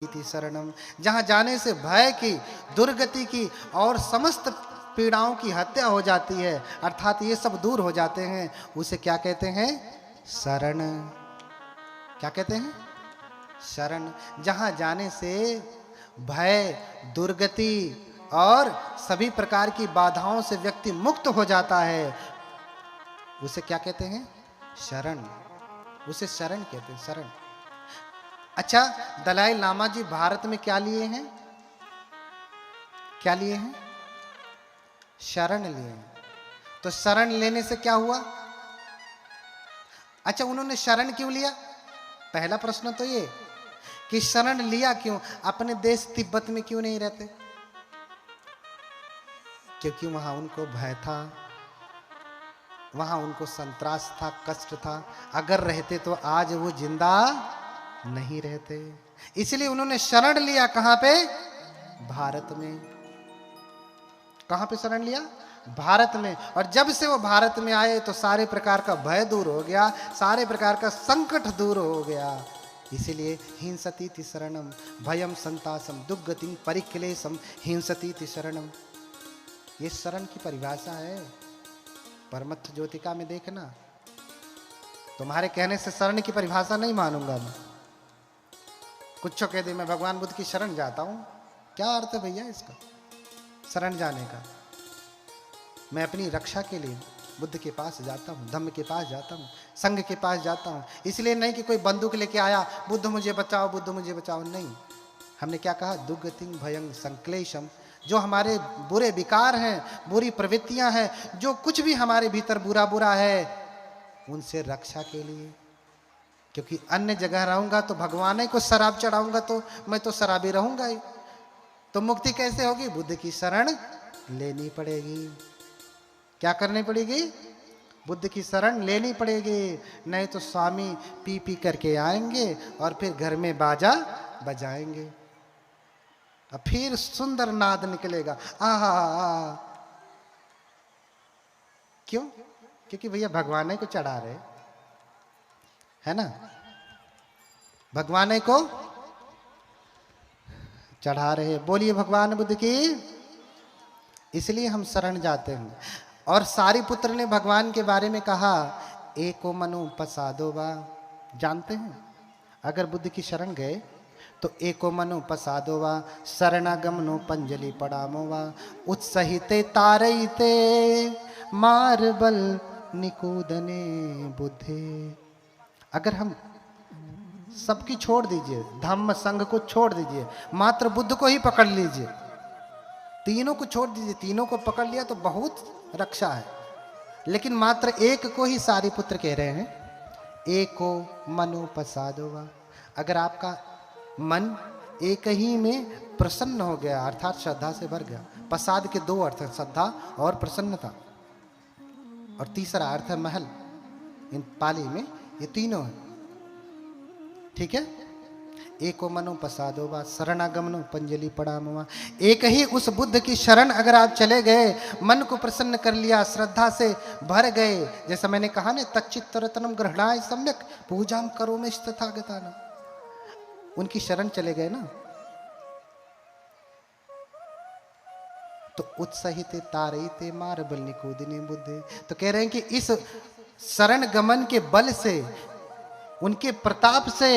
इति शरणम, जहां जाने से भय की, दुर्गति की और समस्त पीड़ाओं की हत्या हो जाती है, अर्थात ये सब दूर हो जाते हैं, उसे क्या कहते हैं? शरण। क्या कहते हैं? शरण। जहां जाने से भय, दुर्गति और सभी प्रकार की बाधाओं से व्यक्ति मुक्त हो जाता है, उसे क्या कहते हैं? शरण। उसे शरण कहते हैं, शरण। अच्छा, दलाई लामा जी भारत में क्या लिए हैं? क्या लिए हैं? शरण लिए हैं। तो शरण लेने से क्या हुआ? अच्छा, उन्होंने शरण क्यों लिया? पहला प्रश्न तो ये कि शरण लिया क्यों? अपने देश तिब्बत में क्यों नहीं रहते? क्योंकि वहां उनको भय था, वहां उनको संत्रास था, कष्ट था। अगर रहते तो आज वो जिंदा नहीं रहते। इसलिए उन्होंने शरण लिया। कहां पे? भारत में। कहां पे शरण लिया? भारत में। और जब से वो भारत में आए तो सारे प्रकार का भय दूर हो गया, सारे प्रकार का संकट दूर हो गया। इसीलिए हिंसतीति शरणम भयम संतासम दुर्गतिम परिक्लेशम हिंसतीति शरणम, ये शरण की परिभाषा है। परमत्थ ज्योतिका में देखना। तुम्हारे कहने से शरण की परिभाषा नहीं मानूंगा मैं। कुछ कह दे मैं भगवान बुद्ध की शरण जाता हूं, क्या अर्थ है भैया इसका? शरण जाने का। मैं अपनी रक्षा के लिए बुद्ध के पास जाता हूं, धम्म के पास जाता हूं, संघ के पास जाता हूं। इसलिए नहीं कि कोई बंदूक लेके आया, बुद्ध मुझे बचाओ, बुद्ध मुझे बचाओ। नहीं, हमने क्या कहा? दुर्गतिं भयं संक्लेशम। जो हमारे बुरे विकार हैं, बुरी प्रवृत्तियां हैं, जो कुछ भी हमारे भीतर बुरा बुरा है, उनसे रक्षा के लिए। क्योंकि अन्य जगह रहूंगा तो भगवान को शराब चढ़ाऊंगा तो मैं तो शराबी रहूंगा ही। तो मुक्ति कैसे होगी? बुद्ध की शरण लेनी पड़ेगी। क्या करनी पड़ेगी? बुद्ध की शरण लेनी पड़ेगी। नहीं तो स्वामी पी पी करके आएंगे और फिर घर में बाजा बजाएंगे और फिर सुंदर नाद निकलेगा। आ क्यों? क्योंकि भैया भगवान को चढ़ा रहे, है ना? भगवान को चढ़ा रहे। बोलिए भगवान बुद्ध की। इसलिए हम शरण जाते हैं। और सारीपुत्र ने भगवान के बारे में कहा, एको मनु पसादो वा। जानते हैं, अगर बुद्ध की शरण गए तो एको मनु पसादो वा शरणागमनो पंजलि पड़ामो वा उत्सहिते तारईते मार्बल निकूदने बुद्धे। अगर हम सबकी छोड़ दीजिए, धम्म संघ को छोड़ दीजिए, मात्र बुद्ध को ही पकड़ लीजिए, तीनों को छोड़ दीजिए, तीनों को पकड़ लिया तो बहुत रक्षा है। लेकिन मात्र एक को ही सारीपुत्र कह रहे हैं, एको मनो पसादोवा। अगर आपका मन एक ही में प्रसन्न हो गया, अर्थात श्रद्धा से भर गया। प्रसाद के दो अर्थ हैं, श्रद्धा और प्रसन्नता, और तीसरा अर्थ है महल। इन पाली में ये तीनों है, ठीक है? एको मनो पसादो वा शरणागमनो पंजलि पड़ामो। एक ही उस बुद्ध की शरण अगर आप चले गए, मन को प्रसन्न कर लिया, श्रद्धा से भर गए, जैसा मैंने कहा ना, तच्चित्त रत्नम ग्रहणाय सम्यक पूजाम करो में तथागताना, उनकी शरण चले गए ना, तो उत्सहिते तारईते मार्बल निकूदिने बुद्धे। तो कह रहे हैं कि इस शरण गमन के बल से, उनके प्रताप से,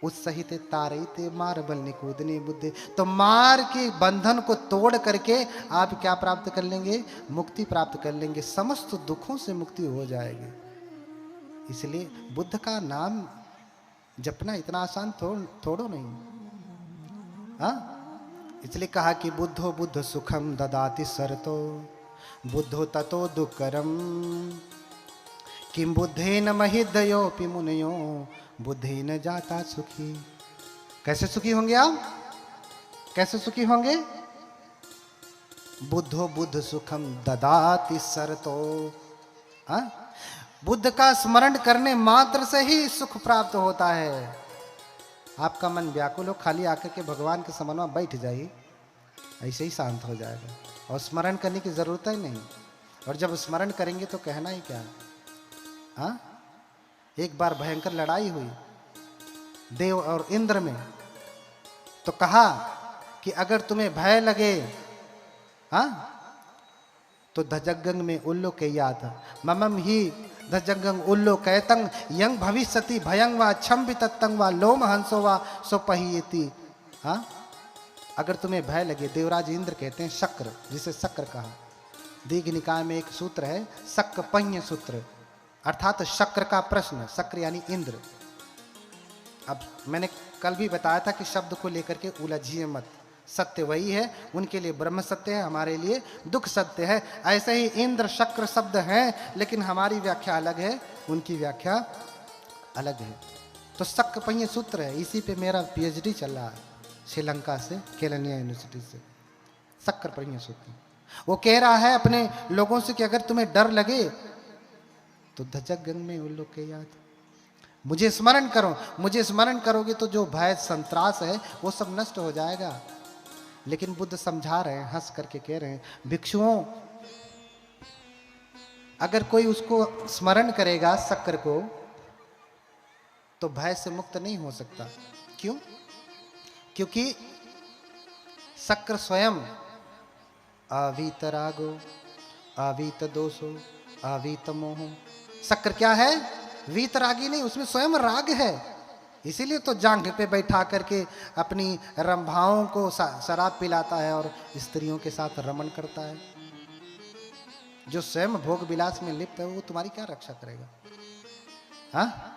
उत्सहित तारईते मार्बल निकूदने बुद्धे, तो मार के बंधन को तोड़ करके आप क्या प्राप्त कर लेंगे? मुक्ति प्राप्त कर लेंगे, समस्त दुखों से मुक्ति हो जाएगी। इसलिए बुद्ध का नाम जपना इतना आसान थोड़ो नहीं, हाँ? इसलिए कहा कि बुद्धो बुद्ध सुखम ददाति सरतो बुद्धो ततो दुःखरम किम बुद्धेन महिदयोपि मुनयो बुद्धेन जाता सुखी। कैसे सुखी होंगे आप? कैसे सुखी होंगे? बुद्धो बुद्ध सुखम ददाति सरतो। हाँ? बुद्ध का स्मरण करने मात्र से ही सुख प्राप्त होता है। आपका मन व्याकुल हो, खाली आकर के भगवान के समन में बैठ जाइए, ऐसे ही शांत हो जाएगा, और स्मरण करने की जरूरत ही नहीं। और जब स्मरण करेंगे तो कहना ही क्या? हाँ? एक बार भयंकर लड़ाई हुई, देव और इंद्र में। तो कहा कि अगर तुम्हें भय लगे, हाँ, तो धजगंग में उल्लो के याद ममम ही धजगंग उल्लो कैतंग यंग भविष्यति भयंग वा छम्बि तत्तंग वा लोम हंसो वा सोपहियति। हाँ, अगर तुम्हें भय लगे, देवराज इंद्र कहते हैं शक्र, जिसे शक्र कहा। दीघ निकाय में एक सूत्र है शक्पञ्य सूत्र, अर्थात शक्र का प्रश्न। शक्र यानी इंद्र। अब मैंने कल भी बताया था कि शब्द को लेकर के उलझिए मत, सत्य वही है, उनके लिए ब्रह्म सत्य है, हमारे लिए दुख सत्य है। ऐसे ही इंद्र शक्र शब्द हैं, लेकिन हमारी व्याख्या अलग है, उनकी व्याख्या अलग है। तो शक्पञ्य सूत्र है, इसी पे मेरा पीएचडी चल रहा है श्रीलंका से, केलनिया यूनिवर्सिटी से। शक्पञ्य सूत्र वो कह रहा है अपने लोगों से कि अगर तुम्हें डर लगे तो धजगंग में उल्लो के याद, मुझे स्मरण करो। मुझे स्मरण करोगे तो जो भय संत्रास है वो सब नष्ट हो जाएगा। लेकिन बुद्ध समझा रहे हैं, हंस करके कह रहे हैं, भिक्षुओं, अगर कोई उसको स्मरण करेगा शक्र को, तो भय से मुक्त नहीं हो सकता। क्यों? क्योंकि शक्र स्वयं अवीत रागो, अवीत दोषो, अवीत मोहो। शक्र क्या है? वीतरागी नहीं, उसमें स्वयं राग है। इसीलिए तो जांघ पे बैठा करके अपनी रंभाओं को शराब पिलाता है और स्त्रियों के साथ रमण करता है। जो स्वयं भोग विलास में लिप्त है वो तुम्हारी क्या रक्षा करेगा? हाँ,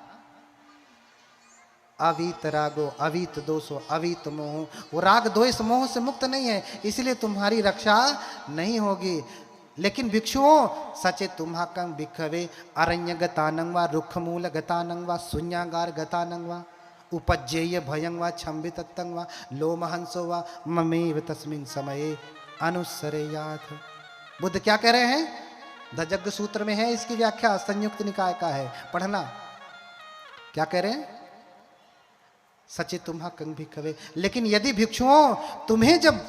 अवीत रागो, अवीत दोषो, अवीत मोह। वो राग द्वेष मोह से मुक्त नहीं है, इसलिए तुम्हारी रक्षा नहीं होगी। लेकिन भिक्षुओं, सचे तुम्हाकं भिक्षवे अरण्य गतानंग वा रुक्ष मूल गतानंग वा शून्यागार गतानंग वा उपज्येय भयं वा छम्बि तत्तंग वा लोमहंसो वा ममेव तस्मिन् समये अनुसरेयाथ। बुद्ध क्या कह रहे हैं? धजग्ग सूत्र में है, इसकी व्याख्या संयुक्त निकाय का है, पढ़ना। क्या कह रहे हैं? सचे तुम्हाकं भिक्षवे। लेकिन यदि भिक्षुओं तुम्हें जब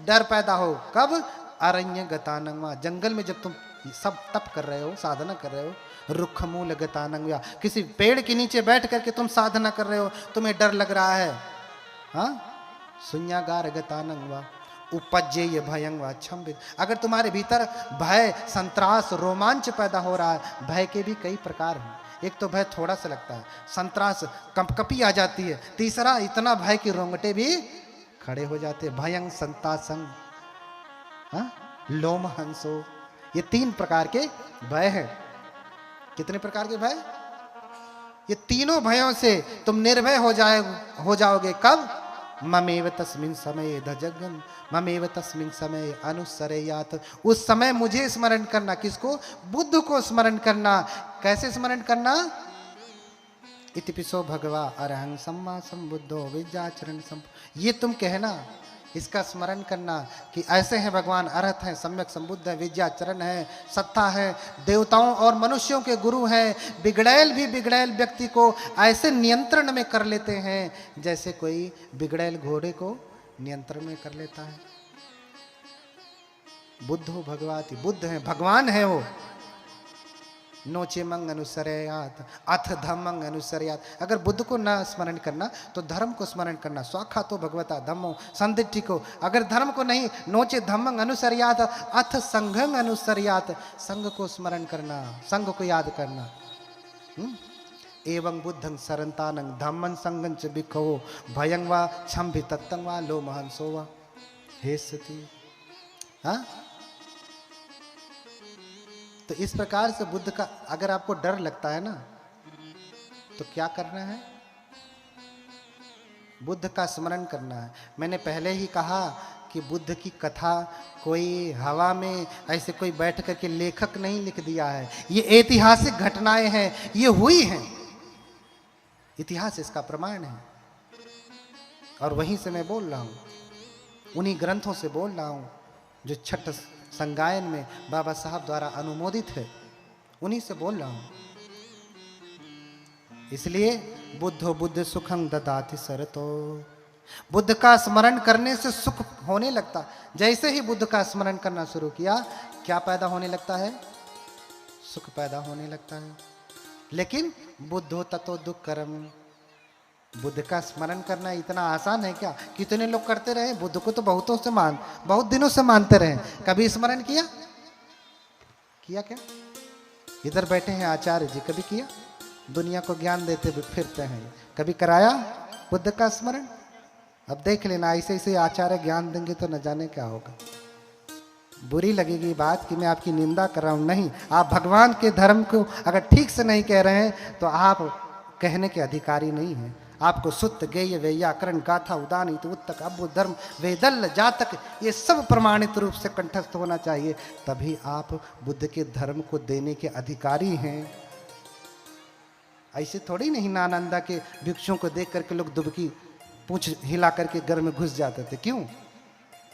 डर पैदा हो, कब? अरण्य गतानंगवा, जंगल में जब तुम सब तप कर रहे हो, साधना कर रहे हो, रुक्ष मूल गतानंगवा, किसी पेड़ के नीचे बैठ करके तुम साधना कर रहे हो, तुम्हें डर लग रहा है, हाँ, शून्यागार गतानंगवा, उपज्येय भयं वा छम्बित। अगर तुम्हारे भीतर भय, संत्रास, रोमांच पैदा हो रहा है, भय के भी कई प्रकार हैं। एक तो भय थोड़ा सा लगता है, संत्रास, कंपकपी आ जाती है। तीसरा, इतना भय कि रोंगटे भी खड़े हो जाते हैं, भयं संतासंग, हाँ, लोम हंसो। ये 3 प्रकार के भय हैं। कितने प्रकार के भय? ये तीनों भयों से तुम निर्भय हो जाओगे। कब? ममेव तस्मिन् समये धजगं ममेव तस्मिन् समये अनुसरेयात। उस समय मुझे स्मरण करना। किसको? बुद्ध को स्मरण करना। कैसे स्मरण करना? इतिपिसो भगवा अरहं सम्मा संबुद्धो विद्याचरण संप। ये तुम कहना, इसका स्मरण करना कि ऐसे हैं भगवान, अरहत हैं, सम्यक संबुद्ध है, विद्याचरण है, सत्ता है, देवताओं और मनुष्यों के गुरु हैं। बिगड़ैल भी बिगड़ैल व्यक्ति को ऐसे नियंत्रण में कर लेते हैं जैसे कोई बिगड़ैल घोड़े को नियंत्रण में कर लेता है। बुद्धो भगवाति, बुद्ध है, भगवान है वो। नोचे मंग अनुसरयात अथ धम्मंग अनुसरयात। अगर बुद्ध को न स्मरण करना तो धर्म को स्मरण करना। स्वाखा तो भगवता धम्मो संदिष्टि को। अगर धर्म को नहीं, नोचे धम्मंग अनुसरयात अथ संघंग अनुसरयात, संघ को स्मरण करना, संघ को याद करना। एवं बुद्धं सरंतानं धम्मं संगं च भिक्खवो भयं वा छम्भि तत्तं वा लोमहंसो वा हेस्यति। हाँ, तो इस प्रकार से बुद्ध का, अगर आपको डर लगता है ना, तो क्या करना है? बुद्ध का स्मरण करना है। मैंने पहले ही कहा कि बुद्ध की कथा कोई हवा में ऐसे कोई बैठ करके लेखक नहीं लिख दिया है। ये ऐतिहासिक घटनाएं हैं, ये हुई हैं, इतिहास इसका प्रमाण है। और वहीं से मैं बोल रहा हूं, उन्हीं ग्रंथों से बोल रहा हूं जो छठ संगायन में बाबा साहब द्वारा अनुमोदित है, उन्हीं से बोल रहा हूं। इसलिए बुद्धो बुद्ध सुखं ददाति सरतो। बुद्ध का स्मरण करने से सुख होने लगता। जैसे ही बुद्ध का स्मरण करना शुरू किया, क्या पैदा होने लगता है? सुख पैदा होने लगता है। लेकिन बुद्धो ततो दुःखकरम, बुद्ध का स्मरण करना इतना आसान है क्या? कितने लोग करते रहे, बुद्ध को तो बहुत दिनों से मानते रहे, कभी स्मरण किया? किया क्या? इधर बैठे हैं आचार्य जी, कभी किया? दुनिया को ज्ञान देते फिरते हैं, कभी कराया बुद्ध का स्मरण? अब देख लेना, ऐसे ऐसे आचार्य ज्ञान देंगे तो न जाने क्या होगा। बुरी लगेगी बात कि मैं आपकी निंदा कर रहा हूं, नहीं, आप भगवान के धर्म को अगर ठीक से नहीं कह रहे हैं तो आप कहने के अधिकारी नहीं हैं। आपको सुत्त गेय व्याकरण गाथा उदानी तो उत्तक अबुद्ध धर्म वेदल जातक ये सब प्रमाणित रूप से कंठस्थ होना चाहिए, तभी आप बुद्ध के धर्म को देने के अधिकारी हैं। ऐसे थोड़ी नहीं नालंदा के भिक्षुओं को देख करके लोग दुबकी पूंछ हिला करके घर में घुस जाते थे। क्यों?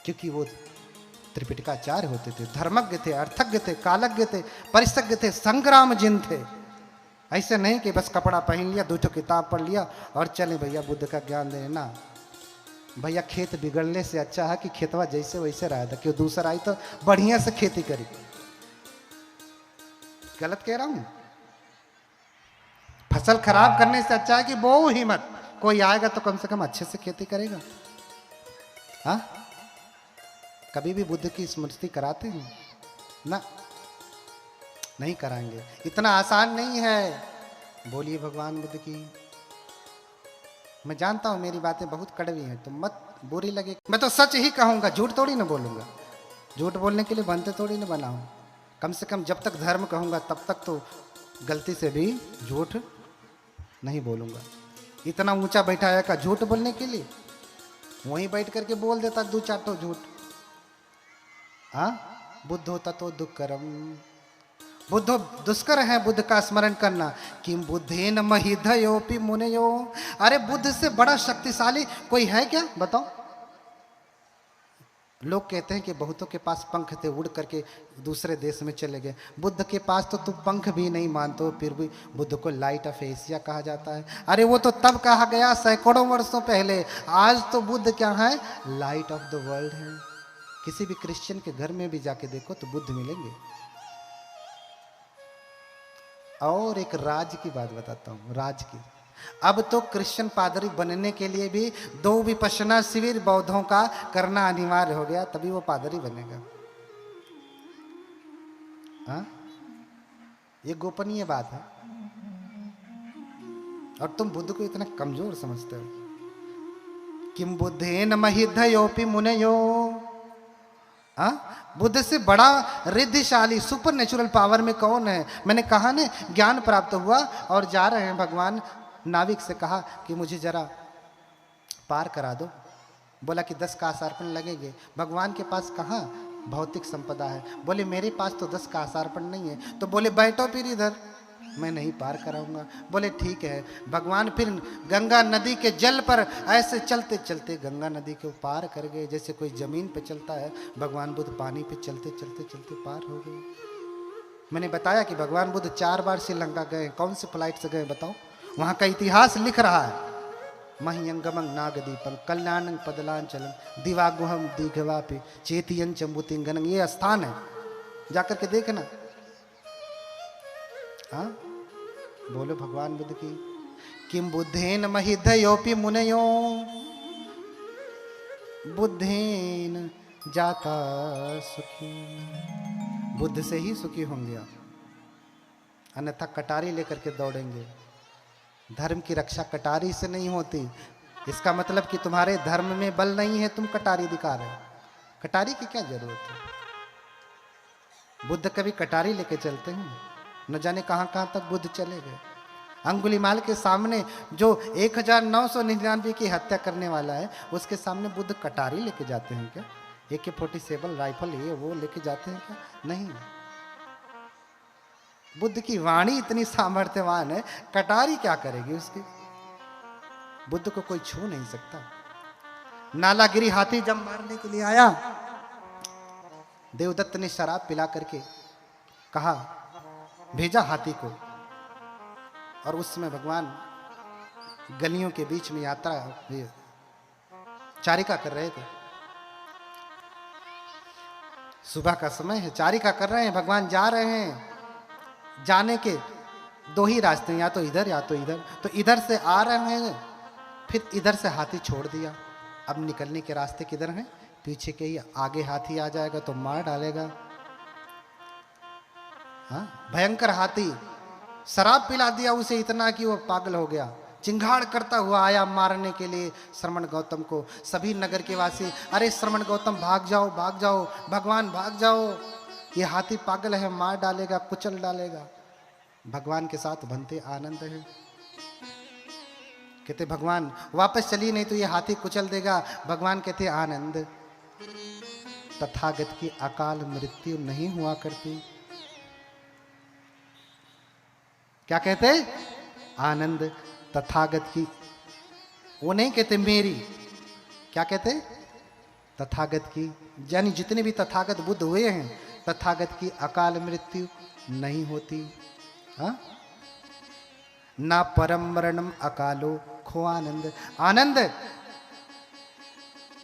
क्योंकि वो त्रिपिटकाचार्य होते थे, धर्मज्ञ थे, अर्थज्ञ थे, कालज्ञ थे, परिसज्ञ थे, संग्राम जिन थे। ऐसे नहीं कि बस कपड़ा पहन लिया, 2 किताब पढ़ लिया और चले भैया बुद्ध का ज्ञान देने ना। भैया खेत बिगड़ने से अच्छा है कि खेतवा जैसे वैसे रहा था, क्यों दूसरा आई तो बढ़िया से खेती करी। गलत कह रहा हूं? फसल खराब करने से अच्छा है कि वो ही मत, कोई आएगा तो कम से कम अच्छे से खेती करेगा। हाँ, कभी भी बुद्ध की स्मृति कराते हैं ना? नहीं कराएंगे, इतना आसान नहीं है। बोलिए भगवान बुद्ध की। मैं जानता हूं मेरी बातें बहुत कड़वी हैं, तो मत बुरी लगे, मैं तो सच ही कहूंगा, झूठ थोड़ी ना बोलूंगा। झूठ बोलने के लिए बनते थोड़ी ना बना हूं। कम से कम जब तक धर्म कहूंगा तब तक तो गलती से भी झूठ नहीं बोलूंगा। इतना ऊंचा बैठाया का झूठ बोलने के लिए, वहीं बैठ करके बोल देता 2-4 तो झूठ। हाँ, बुद्ध होता तो दुष्करम, बुद्ध दुष्कर है बुद्ध का स्मरण करना। किम बुद्धेन महिधयोपि मुनयो, अरे बुद्ध से बड़ा शक्तिशाली कोई है क्या? बताओ। लोग कहते हैं कि बहुतों के पास पंख थे, उड़ करके दूसरे देश में चले गए। बुद्ध के पास तो तुम पंख भी नहीं मानते हो, फिर भी बुद्ध को लाइट ऑफ एशिया कहा जाता है। अरे वो तो तब कहा गया सैकड़ों वर्षों पहले, आज तो बुद्ध क्या है? लाइट ऑफ द वर्ल्ड है। किसी भी क्रिश्चियन के घर में भी जाके देखो तो बुद्ध मिलेंगे। और एक राज की बात बताता हूं, राज की। अब तो क्रिश्चियन पादरी बनने के लिए भी 2 विपश्यना शिविर बौद्धों का करना अनिवार्य हो गया, तभी वो पादरी बनेगा। हाँ, ये गोपनीय बात है। और तुम बुद्ध को इतना कमजोर समझते हो। किम बुद्धेन महिधयोपि मुनयो, बुद्ध से बड़ा रिद्धिशाली सुपर नेचुरल पावर में कौन है? मैंने कहा ना, ज्ञान प्राप्त हुआ और जा रहे हैं भगवान, नाविक से कहा कि मुझे जरा पार करा दो। बोला कि 10 कासार्पण लगेंगे। भगवान के पास कहाँ भौतिक संपदा है? बोले मेरे पास तो 10 कासार्पण नहीं है। तो बोले बैठो फिर इधर, मैं नहीं पार कराऊंगा। बोले ठीक है। भगवान फिर गंगा नदी के जल पर ऐसे चलते चलते गंगा नदी को पार कर गए, जैसे कोई जमीन पे चलता है। भगवान बुद्ध पानी पे चलते चलते चलते पार हो गए। मैंने बताया कि भगवान बुद्ध 4 बार श्रीलंका गए। कौन सी फ्लाइट से गए बताओ? वहां का इतिहास लिख रहा है, महियंगमं नागदीपं कल्याणं पदलांचलम दिवागुहम दिघवापि चेतियं चंबुतिंगनं, ये स्थान है, जाकर के देखना। हाँ, बोलो भगवान बुद्ध की। किम बुद्धेन महिधयोपि मुनयो, बुद्धेन जाता सुखी, बुद्ध से ही सुखी होंगे आप, अन्यथा कटारी लेकर के दौड़ेंगे। धर्म की रक्षा कटारी से नहीं होती। इसका मतलब कि तुम्हारे धर्म में बल नहीं है, तुम कटारी दिखा रहे हो। कटारी की क्या जरूरत है? बुद्ध कभी कटारी लेके चलते हैं? न जाने कहां कहां तक बुद्ध चले गए। अंगुलीमाल के सामने जो 1999 की हत्या करने वाला है, उसके सामने बुद्ध कटारी लेके जाते हैं क्या? AK-47 राइफल ये वो लेके जाते हैं क्या? नहीं। बुद्ध की वाणी इतनी सामर्थ्यवान है, कटारी क्या करेगी उसकी? बुद्ध को कोई छू नहीं सकता। नालागिरी हाथी जब मारने के लिए आया, देवदत्त ने शराब पिला करके कहा, भेजा हाथी को, और उस समय भगवान गलियों के बीच में यात्रा चारिका कर रहे थे। सुबह का समय है, चारिका कर रहे हैं, भगवान जा रहे हैं। जाने के 2 ही रास्ते, या तो इधर या तो इधर। तो इधर से आ रहे हैं फिर इधर से हाथी छोड़ दिया। अब निकलने के रास्ते किधर हैं? पीछे के ही। आगे हाथी आ जाएगा तो मार डालेगा। हाँ, भयंकर हाथी। शराब पिला दिया उसे इतना कि वो पागल हो गया। चिंगाड़ करता हुआ आया मारने के लिए श्रमण गौतम को। सभी नगर के वासी, अरे श्रमण गौतम भाग जाओ, भाग जाओ, भगवान भाग जाओ, ये हाथी पागल है, मार डालेगा, कुचल डालेगा। भगवान के साथ बनते आनंद है। कहते भगवान वापस चलिए, नहीं तो ये हाथी कुचल देगा। भगवान कहते आनंद, तथागत की अकाल मृत्यु नहीं हुआ करती। क्या कहते? आनंद, तथागत की, वो नहीं कहते मेरी, क्या कहते? तथागत की, यानी जितने भी तथागत बुद्ध हुए हैं, तथागत की अकाल मृत्यु नहीं होती। हाँ, ना परम मरणम अकालो खो आनंद। आनंद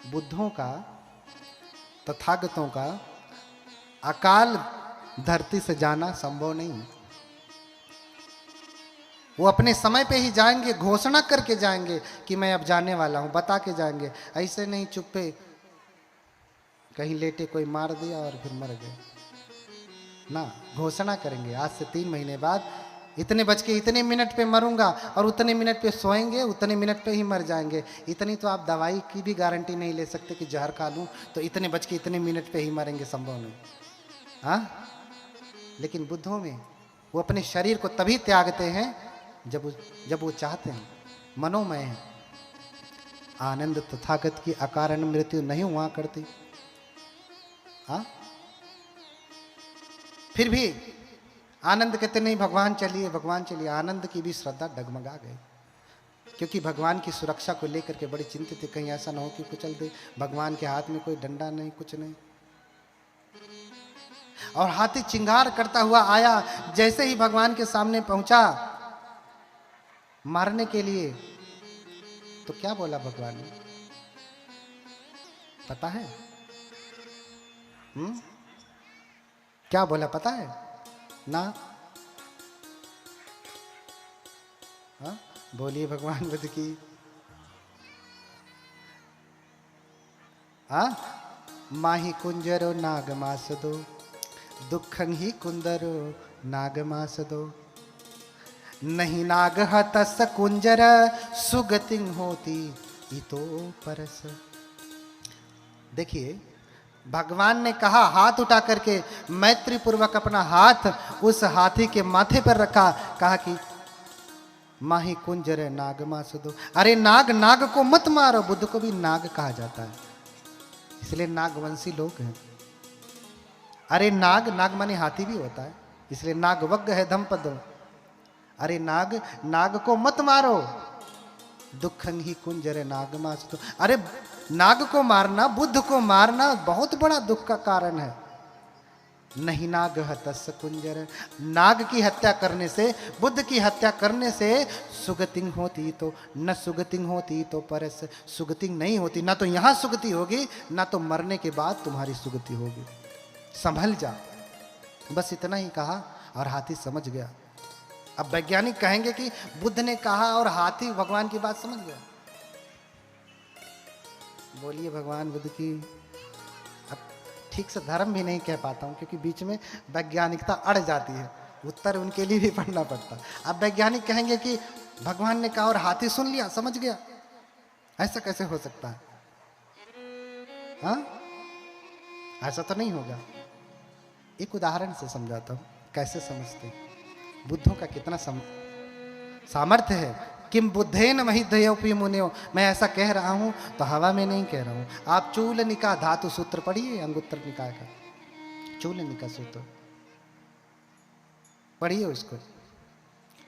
बुद्धों का, तथागतों का अकाल धरती से जाना संभव नहीं। वो अपने समय पे ही जाएंगे, घोषणा करके जाएंगे कि मैं अब जाने वाला हूं, बता के जाएंगे। ऐसे नहीं चुप्पे कहीं लेटे कोई मार दिया और फिर मर गए ना, घोषणा करेंगे आज से 3 महीने बाद इतने बज के इतने मिनट पे मरूंगा, और उतने मिनट पे सोएंगे, उतने मिनट पे ही मर जाएंगे। इतनी तो आप दवाई की भी गारंटी नहीं ले सकते कि जहर खा लूं तो इतने बज के इतने मिनट पे ही मरेंगे, संभव नहीं। हाँ, लेकिन बुद्धों में वो अपने शरीर को तभी त्यागते हैं जब वो चाहते हैं, मनोमय है। आनंद, तथागत की अकारण मृत्यु नहीं हुआ करती। हाँ, फिर भी आनंद कहते नहीं भगवान चलिए, भगवान चलिए। आनंद की भी श्रद्धा डगमगा गई, क्योंकि भगवान की सुरक्षा को लेकर के बड़ी चिंतित थे, कहीं ऐसा ना हो कि कुचल दे। भगवान के हाथ में कोई डंडा नहीं, कुछ नहीं। और हाथी चिंगार करता हुआ आया, जैसे ही भगवान के सामने पहुंचा मारने के लिए, तो क्या बोला भगवान ने पता है? क्या बोला पता है ना? हाँ, बोलिए भगवान बुद्ध की। हाँ, माही कुंजरो नागमास दो, दुखं ही कुंदरो नागमास दो। नहीं नाग हतस कुंजर सुगतिं होती इतो परस। देखिए भगवान ने कहा, हाथ उठा करके मैत्री पूर्वक अपना हाथ उस हाथी के माथे पर रखा, कहा कि माही कुंजर नागमास दो। अरे नाग, नाग को मत मारो। बुद्ध को भी नाग कहा जाता है, इसलिए नागवंशी लोग हैं। अरे नाग, नाग माने हाथी भी होता है, इसलिए नागवग्ग है धम्पद। अरे नाग, नाग को मत मारो। दुखं ही कुंजर नागमास दो। अरे नाग को मारना, बुद्ध को मारना बहुत बड़ा दुख का कारण है। नहीं नाग हतस कुंजर, नाग की हत्या करने से, बुद्ध की हत्या करने से सुगतिंग होती तो न सुगतिंग होती तो परस। सुगतिंग नहीं होती, ना तो यहां सुगति होगी, ना तो मरने के बाद तुम्हारी सुगति होगी। संभल जा, बस इतना ही कहा और हाथी समझ गया। अब वैज्ञानिक कहेंगे कि बुद्ध ने कहा और हाथी भगवान की बात समझ गया। बोलिए भगवान बुद्ध की। अब ठीक से धर्म भी नहीं कह पाता हूं, क्योंकि बीच में वैज्ञानिकता अड़ जाती है, उत्तर उनके लिए भी पढ़ना पड़ता। अब वैज्ञानिक कहेंगे कि भगवान ने कहा और हाथी सुन लिया, समझ गया। ऐसा कैसे हो सकता है? हाँ, ऐसा तो नहीं होगा। एक उदाहरण से समझाता हूं, कैसे समझते हैं। बुद्धों का कितना सामर्थ्य है। किम बुद्धेन महिधयोपि मुनियो। मैं ऐसा कह रहा हूं तो हवा में नहीं कह रहा हूं। आप चूलनिका धातु सूत्र पढ़िए, अंगुत्तर निकाय का चूलनिका सूत्र पढ़िए उसको।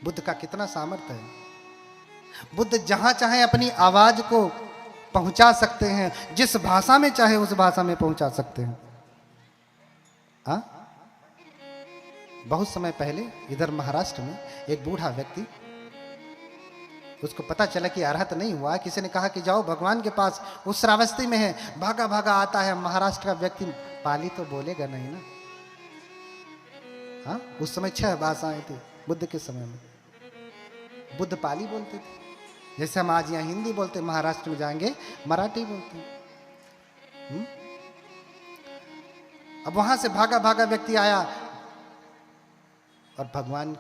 बुद्ध का कितना सामर्थ्य है। बुद्ध जहां चाहे अपनी आवाज को पहुंचा सकते हैं, जिस भाषा में चाहे उस भाषा में पहुंचा सकते हैं। हाँ, बहुत समय पहले इधर महाराष्ट्र में एक बूढ़ा व्यक्ति, उसको पता चला कि अरहत नहीं हुआ। किसी ने कहा कि जाओ भगवान के पास, उस श्रावस्ती में है। भागा भागा आता है। महाराष्ट्र का व्यक्ति पाली तो बोलेगा नहीं ना। हाँ, उस समय 6 भाषाएं थी बुद्ध के समय में। बुद्ध पाली बोलते थे। जैसे हम आज यहाँ हिंदी बोलते, महाराष्ट्र में जाएंगे मराठी बोलते हैं। अब वहां से भागा भागा व्यक्ति आया और भगवान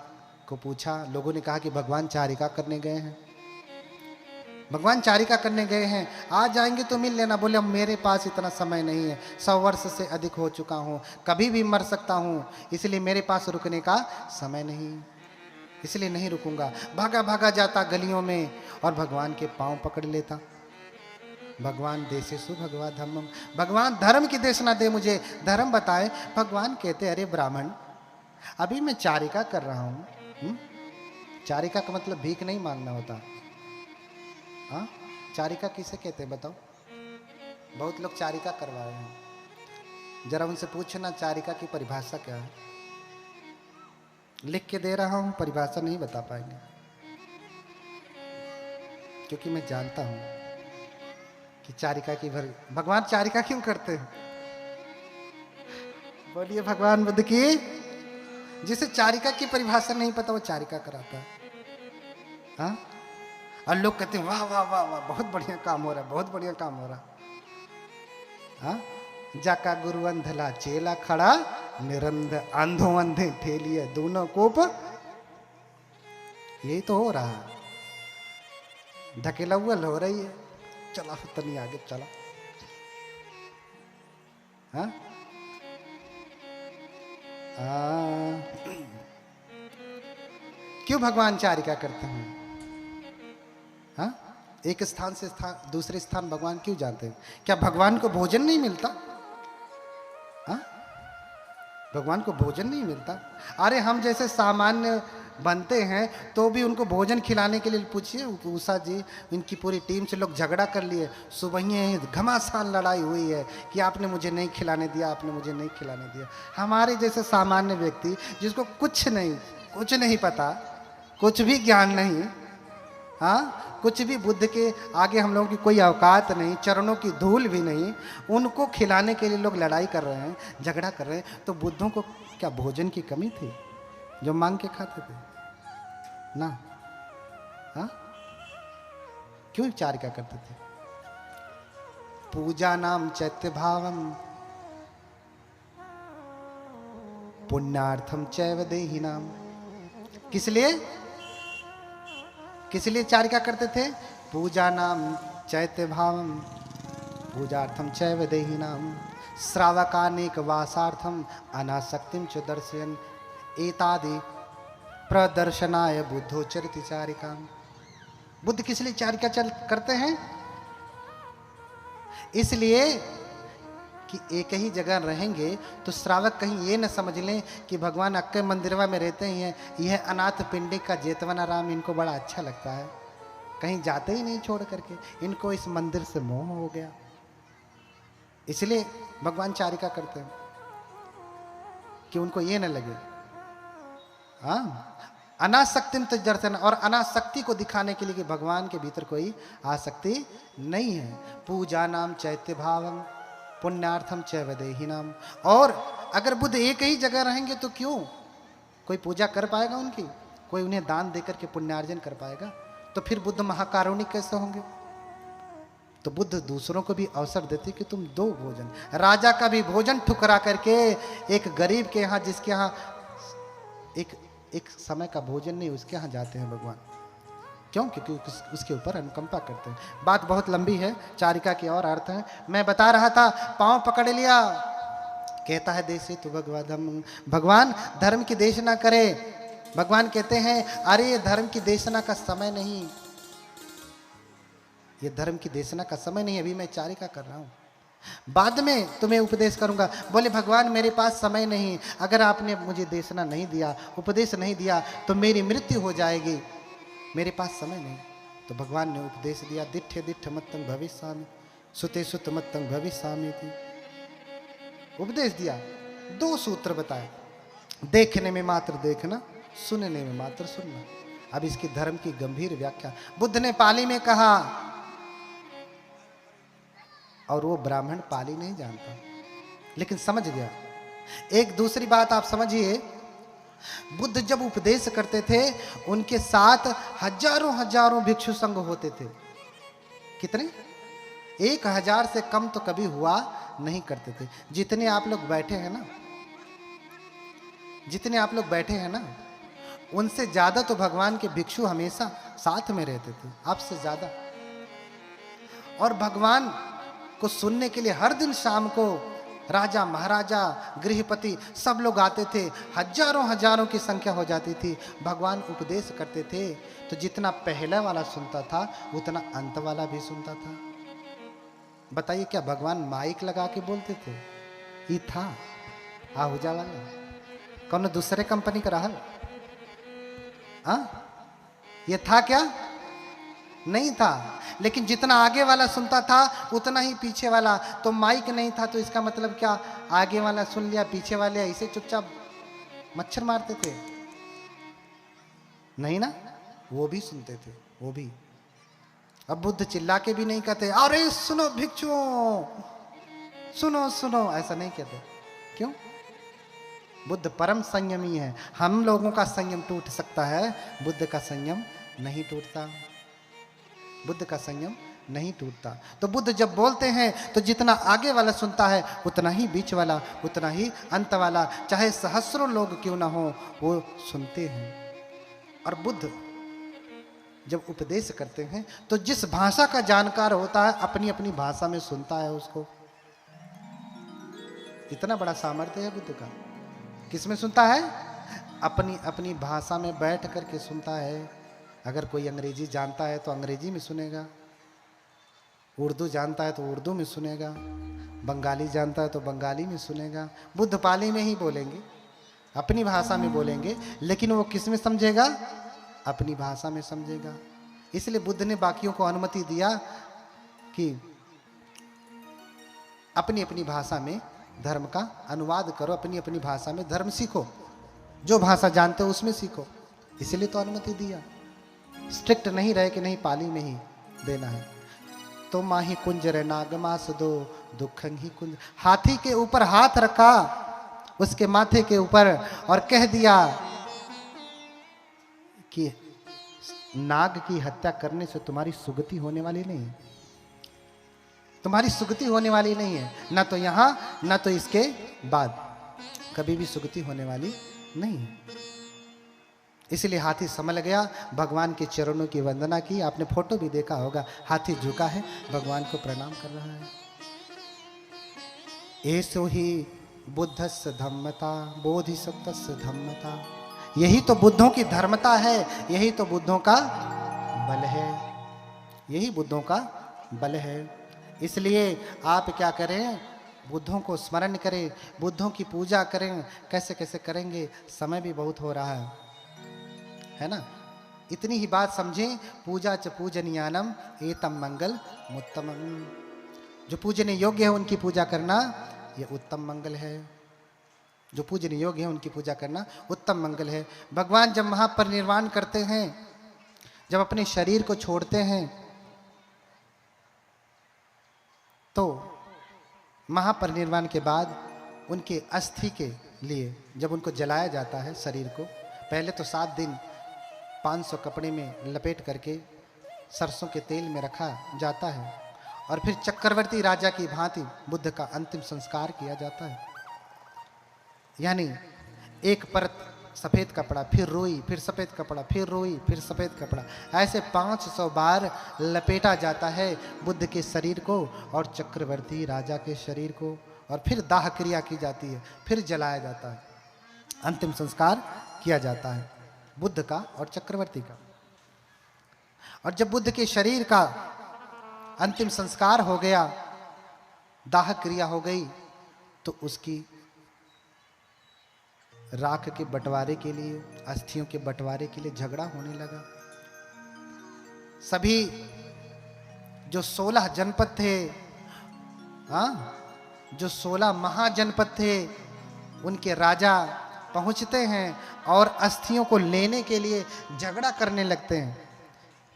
को पूछा। लोगों ने कहा कि भगवान चारिका करने गए हैं, भगवान चारिका करने गए हैं, आज जाएंगे तो मिल लेना। बोले मेरे पास इतना समय नहीं है, 100 वर्ष से अधिक हो चुका हूं, कभी भी मर सकता हूं, इसलिए मेरे पास रुकने का समय नहीं, इसलिए नहीं रुकूंगा। भागा भागा जाता गलियों में और भगवान के पांव पकड़ लेता। भगवान देशेषु भगवा धर्मम, भगवान धर्म की देशना दे, मुझे धर्म बताए। भगवान कहते अरे ब्राह्मण, अभी मैं चारिका कर रहा हूं। चारिका का मतलब भीख नहीं मांगना होता। हाँ, चारिका किसे कहते हैं बताओ? बहुत लोग चारिका करवा रहे हैं, जरा उनसे पूछना चारिका की परिभाषा क्या है। लिख के दे रहा हूं, परिभाषा नहीं बता पाएंगे, क्योंकि मैं जानता हूं कि चारिका की भगवान चारिका क्यों करते हैं। बोलिए भगवान बुद्ध की। जिसे चारिका की परिभाषा नहीं पता वो चारिका कराता है। हाँ, और लोग कहते हैं वाह वाह वाह वाह, बहुत बढ़िया काम हो रहा है, बहुत बढ़िया काम हो रहा है। हाँ, जाका गुरु अंधला चेला खड़ा, निरंध अंधो अंधे ठेलिए दोनों कोप, यही तो हो रहा है। धकेला उल हो रही है, चला तनी आगे चला। हाँ, क्यों भगवान चारिका करते हैं? हाँ, एक स्थान से दूसरे स्थान भगवान क्यों जाते हैं? क्या भगवान को भोजन नहीं मिलता? हाँ, भगवान को भोजन नहीं मिलता? अरे हम जैसे सामान्य बनते हैं तो भी उनको भोजन खिलाने के लिए पूछिए। उषा जी, इनकी पूरी टीम से लोग झगड़ा कर लिए, सुबह ही घमासान लड़ाई हुई है कि आपने मुझे नहीं खिलाने दिया, आपने मुझे नहीं खिलाने दिया। हमारे जैसे सामान्य व्यक्ति जिसको कुछ नहीं पता, कुछ भी ज्ञान नहीं, हाँ, कुछ भी बुद्ध के आगे हम लोगों की कोई औकात नहीं, चरणों की धूल भी नहीं, उनको खिलाने के लिए लोग लड़ाई कर रहे हैं, झगड़ा कर रहे हैं। तो बुद्धों को क्या भोजन की कमी थी जो मांग के खाते थे ना? हाँ, क्यों चारिका करते थे? पूजा नाम चैत्य भावम पुण्यार्थम चैव देहि नाम। किस लिए चारिका करते थे? पूजा नाम चैत्य भावम पूजार्थम चैव देहि नाम श्रावकानेक वासार्थम अनासक्तिम च दर्शयन एतादि प्रदर्शनाय बुद्धोचरित चारिका। बुद्ध किस लिए चारिका करते हैं? इसलिए कि एक ही जगह रहेंगे तो श्रावक कहीं ये न समझ लें कि भगवान अक्के मंदिरवा में रहते हैं, यह अनाथ पिंडी का जेतवना राम इनको बड़ा अच्छा लगता है, कहीं जाते ही नहीं छोड़ करके, इनको इस मंदिर से मोह हो गया। इसलिए भगवान चारिका करते हैं कि उनको ये न लगे। हाँ, अनासक्तिम तो दर्शन, और अनासक्ति को दिखाने के लिए कि भगवान के भीतर कोई आसक्ति नहीं है। पूजा नाम चैत्य भावम पुण्यार्थम चैव देहि नाम। और अगर बुद्ध एक ही जगह रहेंगे तो क्यों कोई पूजा कर पाएगा उनकी? कोई उन्हें दान देकर के पुण्यार्जन कर पाएगा? तो फिर बुद्ध महाकारुणिक कैसे होंगे? तो बुद्ध दूसरों को भी अवसर देते कि तुम दो भोजन। राजा का भी भोजन ठुकरा करके एक गरीब के यहाँ, जिसके यहाँ एक समय का भोजन नहीं, उसके यहाँ जाते हैं भगवान। क्यों? क्योंकि उसके ऊपर अनुकंपा करते हैं। बात बहुत लंबी है, चारिका के और अर्थ है। मैं बता रहा था, पांव पकड़ लिया, कहता है देशे तो भगवान धर्म की देशना करे। भगवान कहते हैं अरे ये धर्म की देशना का समय नहीं, ये धर्म की देशना का समय नहीं, अभी मैं चारिका कर रहा हूं, बाद में तुम्हें उपदेश करूंगा। बोले भगवान मेरे पास समय नहीं, अगर आपने मुझे देशना नहीं दिया, उपदेश नहीं दिया तो मेरी मृत्यु हो जाएगी, मेरे पास समय नहीं। तो भगवान ने उपदेश दिया, दिट्ठे दिट्ठ मत्तं भविष्यामि सुते सुत मत्तं भविष्यामि थी। उपदेश दिया, 2 सूत्र बताए, देखने में मात्र देखना, सुनने में मात्र सुनना। अब इसकी धर्म की गंभीर व्याख्या बुद्ध ने पाली में कहा, और वो ब्राह्मण पाली नहीं जानता लेकिन समझ गया। एक दूसरी बात आप समझिए, बुद्ध जब उपदेश करते थे उनके साथ हजारों हजारों भिक्षु संघ होते थे। कितने? 1000 से कम तो कभी हुआ नहीं करते थे। जितने आप लोग बैठे हैं ना, जितने आप लोग बैठे हैं ना, उनसे ज्यादा तो भगवान के भिक्षु हमेशा साथ में रहते थे, आपसे ज्यादा। और भगवान को सुनने के लिए हर दिन शाम को राजा महाराजा गृहपति सब लोग आते थे, हजारों हजारों की संख्या हो जाती थी। भगवान उपदेश करते थे तो जितना पहले वाला सुनता था उतना अंत वाला भी सुनता था। बताइए, क्या भगवान माइक लगा के बोलते थे? ये था आहूजा वाला, कौन दूसरे कंपनी का रहा? ये था क्या? नहीं था। लेकिन जितना आगे वाला सुनता था उतना ही पीछे वाला। तो माइक नहीं था तो इसका मतलब क्या? आगे वाला सुन लिया, पीछे वाले ऐसे चुपचाप मच्छर मारते थे? नहीं ना, वो भी सुनते थे, वो भी। अब बुद्ध चिल्ला के भी नहीं कहते अरे सुनो भिक्षुओं, सुनो सुनो, ऐसा नहीं कहते। क्यों? बुद्ध परम संयमी है। हम लोगों का संयम टूट सकता है, बुद्ध का संयम नहीं टूटता। बुद्ध का संयम नहीं टूटता। तो बुद्ध जब बोलते हैं तो जितना आगे वाला सुनता है उतना ही बीच वाला, उतना ही अंत वाला, चाहे सहस्रों लोग क्यों ना हो, वो सुनते हैं। और बुद्ध जब उपदेश करते हैं तो जिस भाषा का जानकार होता है अपनी अपनी भाषा में सुनता है उसको। इतना बड़ा सामर्थ्य है बुद्ध का। किसमें सुनता है? अपनी अपनी भाषा में बैठ करके सुनता है। अगर कोई अंग्रेजी जानता है तो अंग्रेजी में सुनेगा, उर्दू जानता है तो उर्दू में सुनेगा, बंगाली जानता है तो बंगाली में सुनेगा। बुद्ध पाली में ही बोलेंगे, अपनी भाषा में बोलेंगे, लेकिन वो किस में समझेगा? अपनी भाषा में समझेगा। इसलिए बुद्ध ने बाकियों को अनुमति दिया कि अपनी अपनी भाषा में धर्म का अनुवाद करो, अपनी अपनी भाषा में धर्म सीखो, जो भाषा जानते हो उसमें सीखो। इसलिए तो अनुमति दिया। स्ट्रिक्ट नहीं रहे कि नहीं पाली में ही देना है। तो माही कुंजर नागमास दो दुखंग ही कुंज। हाथी के ऊपर हाथ रखा उसके माथे के ऊपर और कह दिया कि नाग की हत्या करने से तुम्हारी सुगति होने वाली नहीं है, तुम्हारी सुगति होने वाली नहीं है, ना तो यहां ना तो इसके बाद कभी भी सुगति होने वाली नहीं है। इसलिए हाथी समझ गया, भगवान के चरणों की वंदना की। आपने फोटो भी देखा होगा, हाथी झुका है, भगवान को प्रणाम कर रहा है। ऐसो ही बुद्धस्य धम्मता बोधिसत्वस्य धम्मता। यही तो बुद्धों की धर्मता है, यही तो बुद्धों का बल है, यही बुद्धों का बल है। इसलिए आप क्या करें? बुद्धों को स्मरण करें, बुद्धों की पूजा करें। कैसे कैसे करेंगे? समय भी बहुत हो रहा है ना। इतनी ही बात समझें, पूजा च पूजनीयानम एतम मंगल मुत्तमम। जो पूजने योग्य है उनकी पूजा करना ये उत्तम मंगल है। जो पूजने योग्य है उनकी पूजा करना उत्तम मंगल है। भगवान जब महापरिनिर्वाण करते हैं, जब अपने शरीर को छोड़ते हैं, तो महापरिनिर्वाण के बाद उनके अस्थि के लिए जब उनको जलाया जाता है शरीर को, पहले तो 7 दिन 500 कपड़े में लपेट करके सरसों के तेल में रखा जाता है और फिर चक्रवर्ती राजा की भांति बुद्ध का अंतिम संस्कार किया जाता है। यानी एक परत सफ़ेद कपड़ा, फिर रोई, फिर सफ़ेद कपड़ा, फिर रोई, फिर सफ़ेद कपड़ा, ऐसे 500 बार लपेटा जाता है बुद्ध के शरीर को और चक्रवर्ती राजा के शरीर को, और फिर दाह क्रिया की जाती है, फिर जलाया जाता है, अंतिम संस्कार किया जाता है बुद्ध का और चक्रवर्ती का। और जब बुद्ध के शरीर का अंतिम संस्कार हो गया, दाह क्रिया हो गई, तो उसकी राख के बंटवारे के लिए, अस्थियों के बंटवारे के लिए झगड़ा होने लगा। सभी जो 16 जनपद थे, जो 16 महाजनपद थे, उनके राजा पहुंचते हैं और अस्थियों को लेने के लिए झगड़ा करने लगते हैं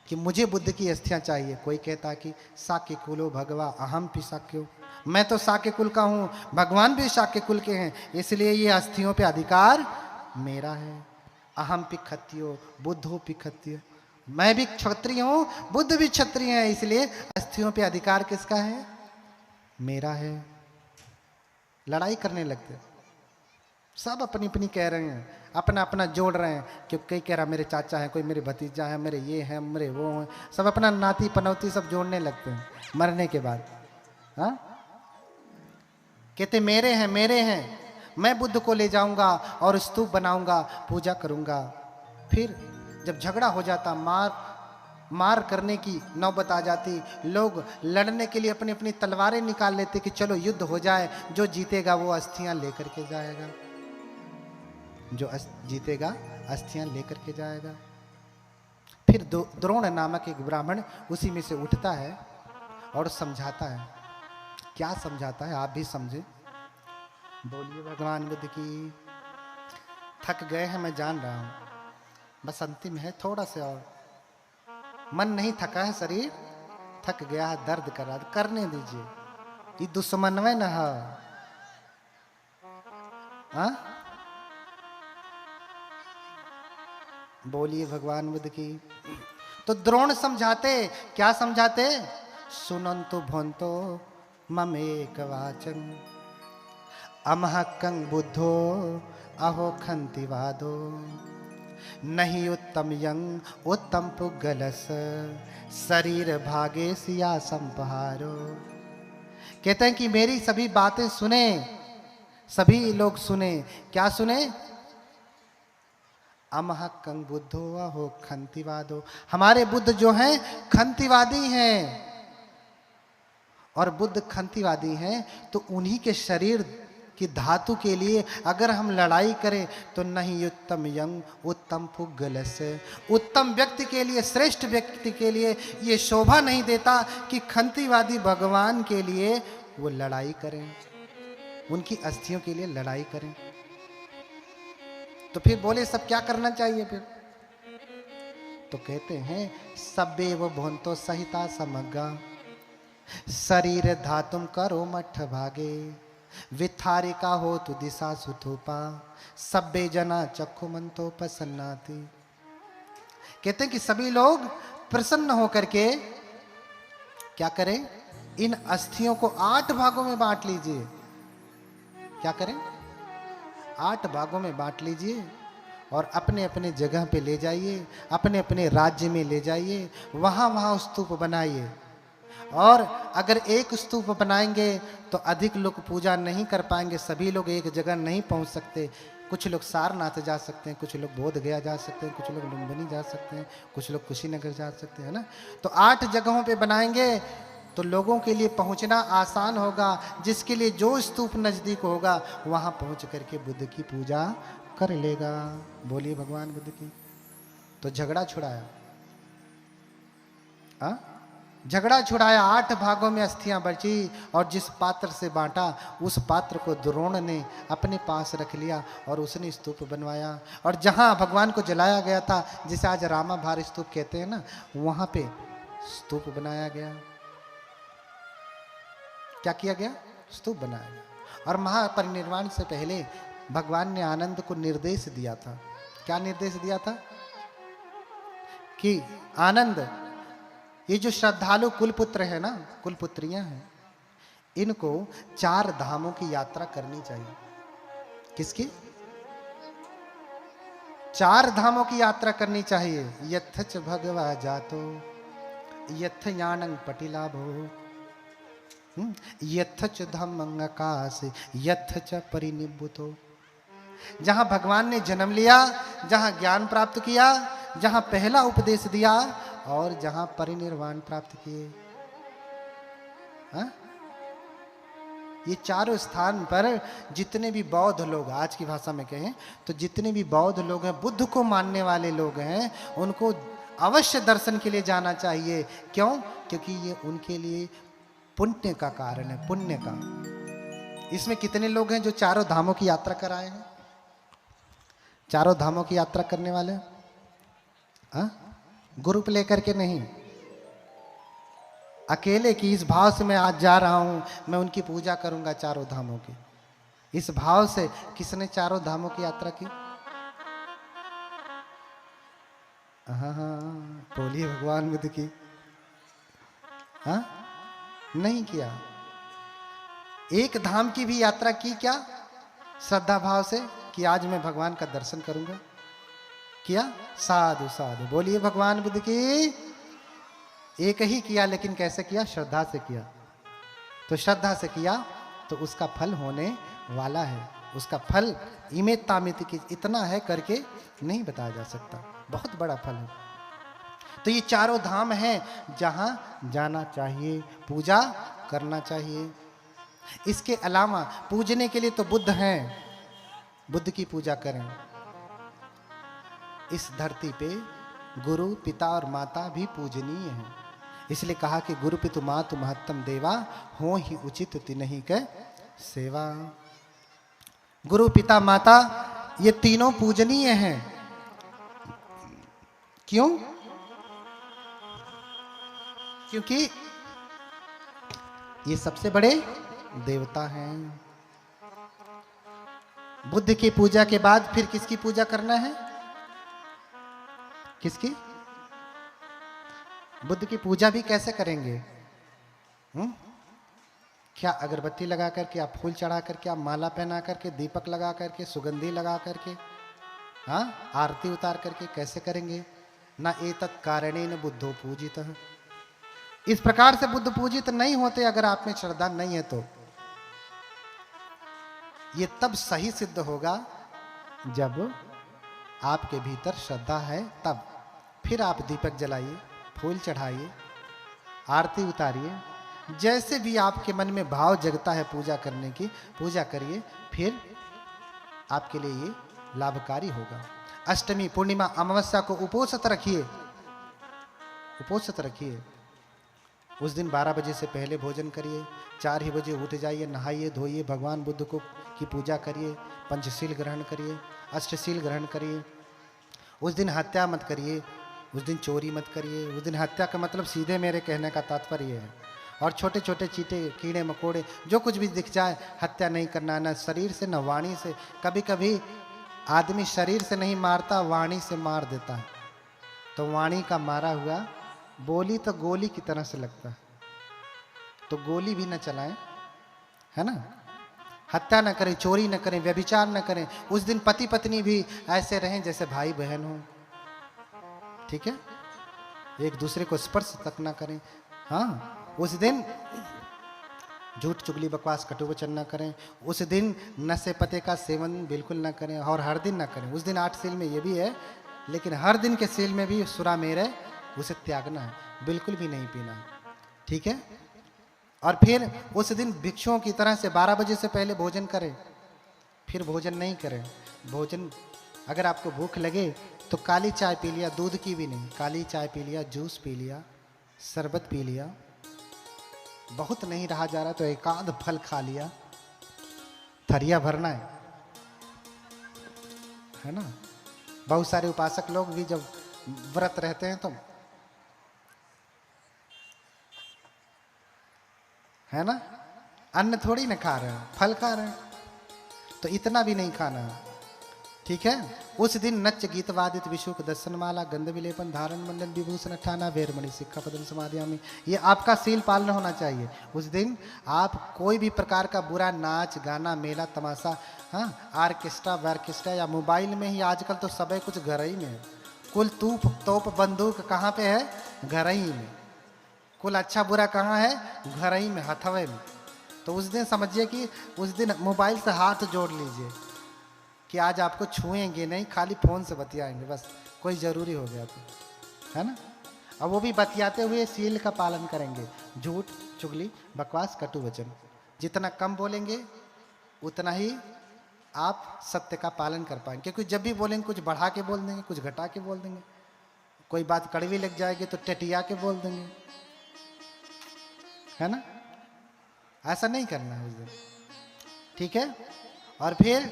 कि मुझे बुद्ध की अस्थियां चाहिए। कोई कहता कि साक्य कुलो भगवा अहम पि साक्यो, मैं तो साक्य कुल का हूँ, भगवान भी साक्य कुल के हैं, इसलिए ये अस्थियों पे अधिकार मेरा है। अहम पिखत्यो बुद्धो पिखत्यो, मैं भी क्षत्रिय हूं, बुद्ध भी क्षत्रिय है, इसलिए अस्थियों पे अधिकार किसका है? मेरा है। लड़ाई करने लगते, सब अपनी अपनी कह रहे हैं, अपना अपना जोड़ रहे हैं, कि कोई कह रहा मेरे चाचा है, कोई मेरे भतीजा है, मेरे ये है, मेरे वो है, सब अपना नाती पनौती सब जोड़ने लगते हैं मरने के बाद। हाँ, कहते मेरे हैं मेरे हैं, मैं बुद्ध को ले जाऊंगा और स्तूप बनाऊंगा, पूजा करूंगा। फिर जब झगड़ा हो जाता, मार करने की नौबत आ जाती, लोग लड़ने के लिए अपनी अपनी तलवारें निकाल लेते कि चलो युद्ध हो जाए, जो जीतेगा वो अस्थियां लेकर के जाएगा, जो जीतेगा अस्थियां लेकर के जाएगा। फिर द्रोण नामक एक ब्राह्मण उसी में से उठता है और समझाता है। क्या समझाता है आप भी समझे। बोलिए भगवान बुद्ध की। थक गए हैं मैं जान रहा हूं, बस अंतिम है, थोड़ा सा और। मन नहीं थका है, शरीर थक गया है, दर्द कर रहा, करने दीजिए, ये दुश्मन में न है। हाँ? बोलिए भगवान बुद्ध की। तो द्रोण समझाते, क्या समझाते? सुनंतु भोंतो ममेक वाचन अमहक्कं बुद्धो अहो खंतिवादो नहीं उत्तम यंग उत्तम पुगलस शरीर भागे सिया संपहारो। कहते हैं कि मेरी सभी बातें सुने, सभी लोग सुने। क्या सुने? अमहक्कं बुद्धो अहो खंतिवादो, हमारे बुद्ध जो हैं खंतिवादी हैं, और बुद्ध खंतिवादी हैं तो उन्हीं के शरीर कि धातु के लिए अगर हम लड़ाई करें तो नहीं उत्तम यंग उत्तम पुगलस, उत्तम व्यक्ति के लिए, श्रेष्ठ व्यक्ति के लिए ये शोभा नहीं देता कि खंतिवादी भगवान के लिए वो लड़ाई करें, उनकी अस्थियों के लिए लड़ाई करें। तो फिर बोले सब क्या करना चाहिए फिर? तो कहते हैं सब्बेव भोंतो सहिता समग्गा शरीर धातुम करो मठ भागे विथारिका हो तु दिशा सुथोपा सब्बे जना चक्षु मंतो प्रसन्नाति। कहते हैं कि सभी लोग प्रसन्न होकर के क्या करें? इन अस्थियों को 8 भागों में बांट लीजिए। क्या करें? 8 भागों में बांट लीजिए और अपने अपने जगह पे ले जाइए, अपने अपने राज्य में ले जाइए, वहां वहां स्तूप बनाइए। और अगर एक स्तूप बनाएंगे तो अधिक लोग पूजा नहीं कर पाएंगे, सभी लोग एक जगह नहीं पहुंच सकते। कुछ लोग सारनाथ जा सकते हैं, कुछ लोग बोध गया जा सकते हैं, कुछ लोग लुम्बिनी जा सकते हैं, कुछ लोग कुशीनगर जा सकते हैं ना। तो 8 जगहों पे बनाएंगे तो लोगों के लिए पहुंचना आसान होगा। जिसके लिए जो स्तूप नजदीक होगा वहां पहुंच करके बुद्ध की पूजा कर लेगा। बोलिए भगवान बुद्ध की। तो झगड़ा छुड़ाया, झगड़ा छुड़ाया। 8 भागों में अस्थियां बची और जिस पात्र से बांटा उस पात्र को द्रोण ने अपने पास रख लिया और उसने स्तूप बनवाया। और जहां भगवान को जलाया गया था, जिसे आज रामा भार स्तूप कहते हैं ना, वहां पे स्तूप बनाया गया। क्या किया गया? स्तूप बनाया गया। और महापरिनिर्वाण से पहले भगवान ने आनंद को निर्देश दिया था। क्या निर्देश दिया था? कि आनंद, ये जो श्रद्धालु कुलपुत्र है ना, कुलपुत्रियां हैं, इनको 4 धामों की यात्रा करनी चाहिए। किसकी? 4 धामों की यात्रा करनी चाहिए। यथच भगवा जातो यथ यानंग पटिलाभो यथच धम्मंगाकाश यथच परिनिब्बुतो। जहां भगवान ने जन्म लिया, जहां ज्ञान प्राप्त किया, जहां पहला उपदेश दिया और जहां परिनिर्वाण प्राप्त किए, ये चारों स्थान पर जितने भी बौद्ध लोग, आज की भाषा में कहें तो जितने भी बौद्ध लोग हैं, बुद्ध को मानने वाले लोग हैं, उनको अवश्य दर्शन के लिए जाना चाहिए। क्यों? क्योंकि ये उनके लिए पुण्य का कारण है, पुण्य का। इसमें कितने लोग हैं जो चारों धामों की यात्रा कराए हैं? चारों धामों की यात्रा करने वाले ग्रुप लेकर के नहीं, अकेले की इस भाव से मैं आज जा रहा हूं, मैं उनकी पूजा करूंगा चारों धामों की। इस भाव से किसने चारों धामों की यात्रा की? हाँ हाँ, बोलिए भगवान बुद्ध की। हाँ, नहीं किया। एक धाम की भी यात्रा की क्या श्रद्धा भाव से कि आज मैं भगवान का दर्शन करूंगा? किया? साधु साधु, बोलिए भगवान बुद्ध की। एक ही किया, लेकिन कैसे किया? श्रद्धा से किया। तो श्रद्धा से किया तो उसका फल होने वाला है। उसका फल इमेत तामित की इतना है करके नहीं बताया जा सकता, बहुत बड़ा फल है। तो ये चारों धाम हैं जहां जाना चाहिए, पूजा करना चाहिए। इसके अलावा पूजने के लिए तो बुद्ध हैं, बुद्ध की पूजा करें। इस धरती पे गुरु पिता और माता भी पूजनीय हैं, इसलिए कहा कि गुरु पितु मातु महत्तम देवा हो ही उचित तिन्हि के सेवा। गुरु पिता माता ये तीनों पूजनीय हैं। क्यों? क्योंकि ये सबसे बड़े देवता हैं। बुद्ध की पूजा के बाद फिर किसकी पूजा करना है? किसकी? बुद्ध की पूजा भी कैसे करेंगे? क्या अगरबत्ती लगा करके, आप फूल चढ़ा करके, आप माला पहना करके, दीपक लगा करके, सुगंधी लगा करके, हाँ, आरती उतार करके कैसे करेंगे? ना एतत् कारणेन बुद्धो पूजितः। इस प्रकार से बुद्ध पूजित नहीं होते अगर आप में श्रद्धा नहीं है तो। ये तब सही सिद्ध होगा जब आपके भीतर श्रद्धा है, तब फिर आप दीपक जलाइए, फूल चढ़ाइए, आरती उतारिए, जैसे भी आपके मन में भाव जगता है पूजा करने की, पूजा करिए, फिर आपके लिए ये लाभकारी होगा। अष्टमी, पूर्णिमा, अमावस्या को उपोषित रखिए, उपोषित रखिए। उस दिन 12 बजे से पहले भोजन करिए, 4 ही बजे उठ जाइए, नहाइए धोइए, भगवान बुद्ध को की पूजा करिए, पंचशील ग्रहण करिए, अष्टशील ग्रहण करिए। उस दिन हत्या मत करिए, उस दिन चोरी मत करिए। उस दिन हत्या का मतलब सीधे मेरे कहने का तात्पर्य है। और छोटे छोटे चीटे, कीड़े मकोड़े, जो कुछ भी दिख जाए हत्या नहीं करना, न शरीर से न वाणी से। कभी कभी आदमी शरीर से नहीं मारता, वाणी से मार देता है। तो वाणी का मारा हुआ बोली तो गोली की तरह से लगता है, तो गोली भी न चलाएं, है ना। हत्या न करें, चोरी न करें, व्यभिचार न करें। उस दिन पति पत्नी भी ऐसे रहें जैसे भाई बहन हो, ठीक है। एक दूसरे को स्पर्श तक न करें। हाँ, उस दिन झूठ चुगली बकवास कटुवचन न करें। उस दिन नशे पते का सेवन बिल्कुल न करें, और हर दिन न करें। उस दिन 8 सील में ये भी है, लेकिन हर दिन के सील में भी सुरा मेरे उसे त्यागना है, बिल्कुल भी नहीं पीना है, ठीक है। और फिर उस दिन भिक्षुओं की तरह से 12 बजे से पहले भोजन करें, फिर भोजन नहीं करें। भोजन अगर आपको भूख लगे तो काली चाय पी लिया, दूध की भी नहीं, काली चाय पी लिया, जूस पी लिया, शरबत पी लिया। बहुत नहीं रहा जा रहा तो एक आध फल खा लिया, थरिया भरना है ना। बहुत सारे उपासक लोग भी जब व्रत रहते हैं तो, है ना, अन्न थोड़ी ना खा रहे हैं, फल खा रहे हैं, तो इतना भी नहीं खाना है, ठीक है। उस दिन नच गीत वादित विशुक दर्शन माला गंध विलेपन धारण मंडल विभूषण ठाना वेरमणि सिक्खा पदम समाधियामी, ये आपका सील पालन होना चाहिए। उस दिन आप कोई भी प्रकार का बुरा नाच गाना, मेला तमाशा, हाँ, आर्केस्ट्रा वार्केस्ट्रा या मोबाइल में ही आजकल तो सब कुछ घर ही में है। कुल तोप बंदूक कहाँ पे है? घर ही में। कुल अच्छा बुरा कहाँ है? घर ही में, हथवे में। तो उस दिन समझिए कि उस दिन मोबाइल से हाथ जोड़ लीजिए कि आज आपको छुएंगे नहीं, खाली फोन से बतियाएंगे, बस कोई जरूरी हो गया तो, है ना। अब वो भी बतियाते हुए सील का पालन करेंगे। झूठ चुगली बकवास कटु वचन जितना कम बोलेंगे उतना ही आप सत्य का पालन कर पाएंगे। क्योंकि जब भी बोलेंगे कुछ बढ़ा के बोल देंगे, कुछ घटा के बोल देंगे, कोई बात कड़वी लग जाएगी तो टटिया के बोल देंगे, है ना। ऐसा नहीं करना है उस दिन, ठीक है। और फिर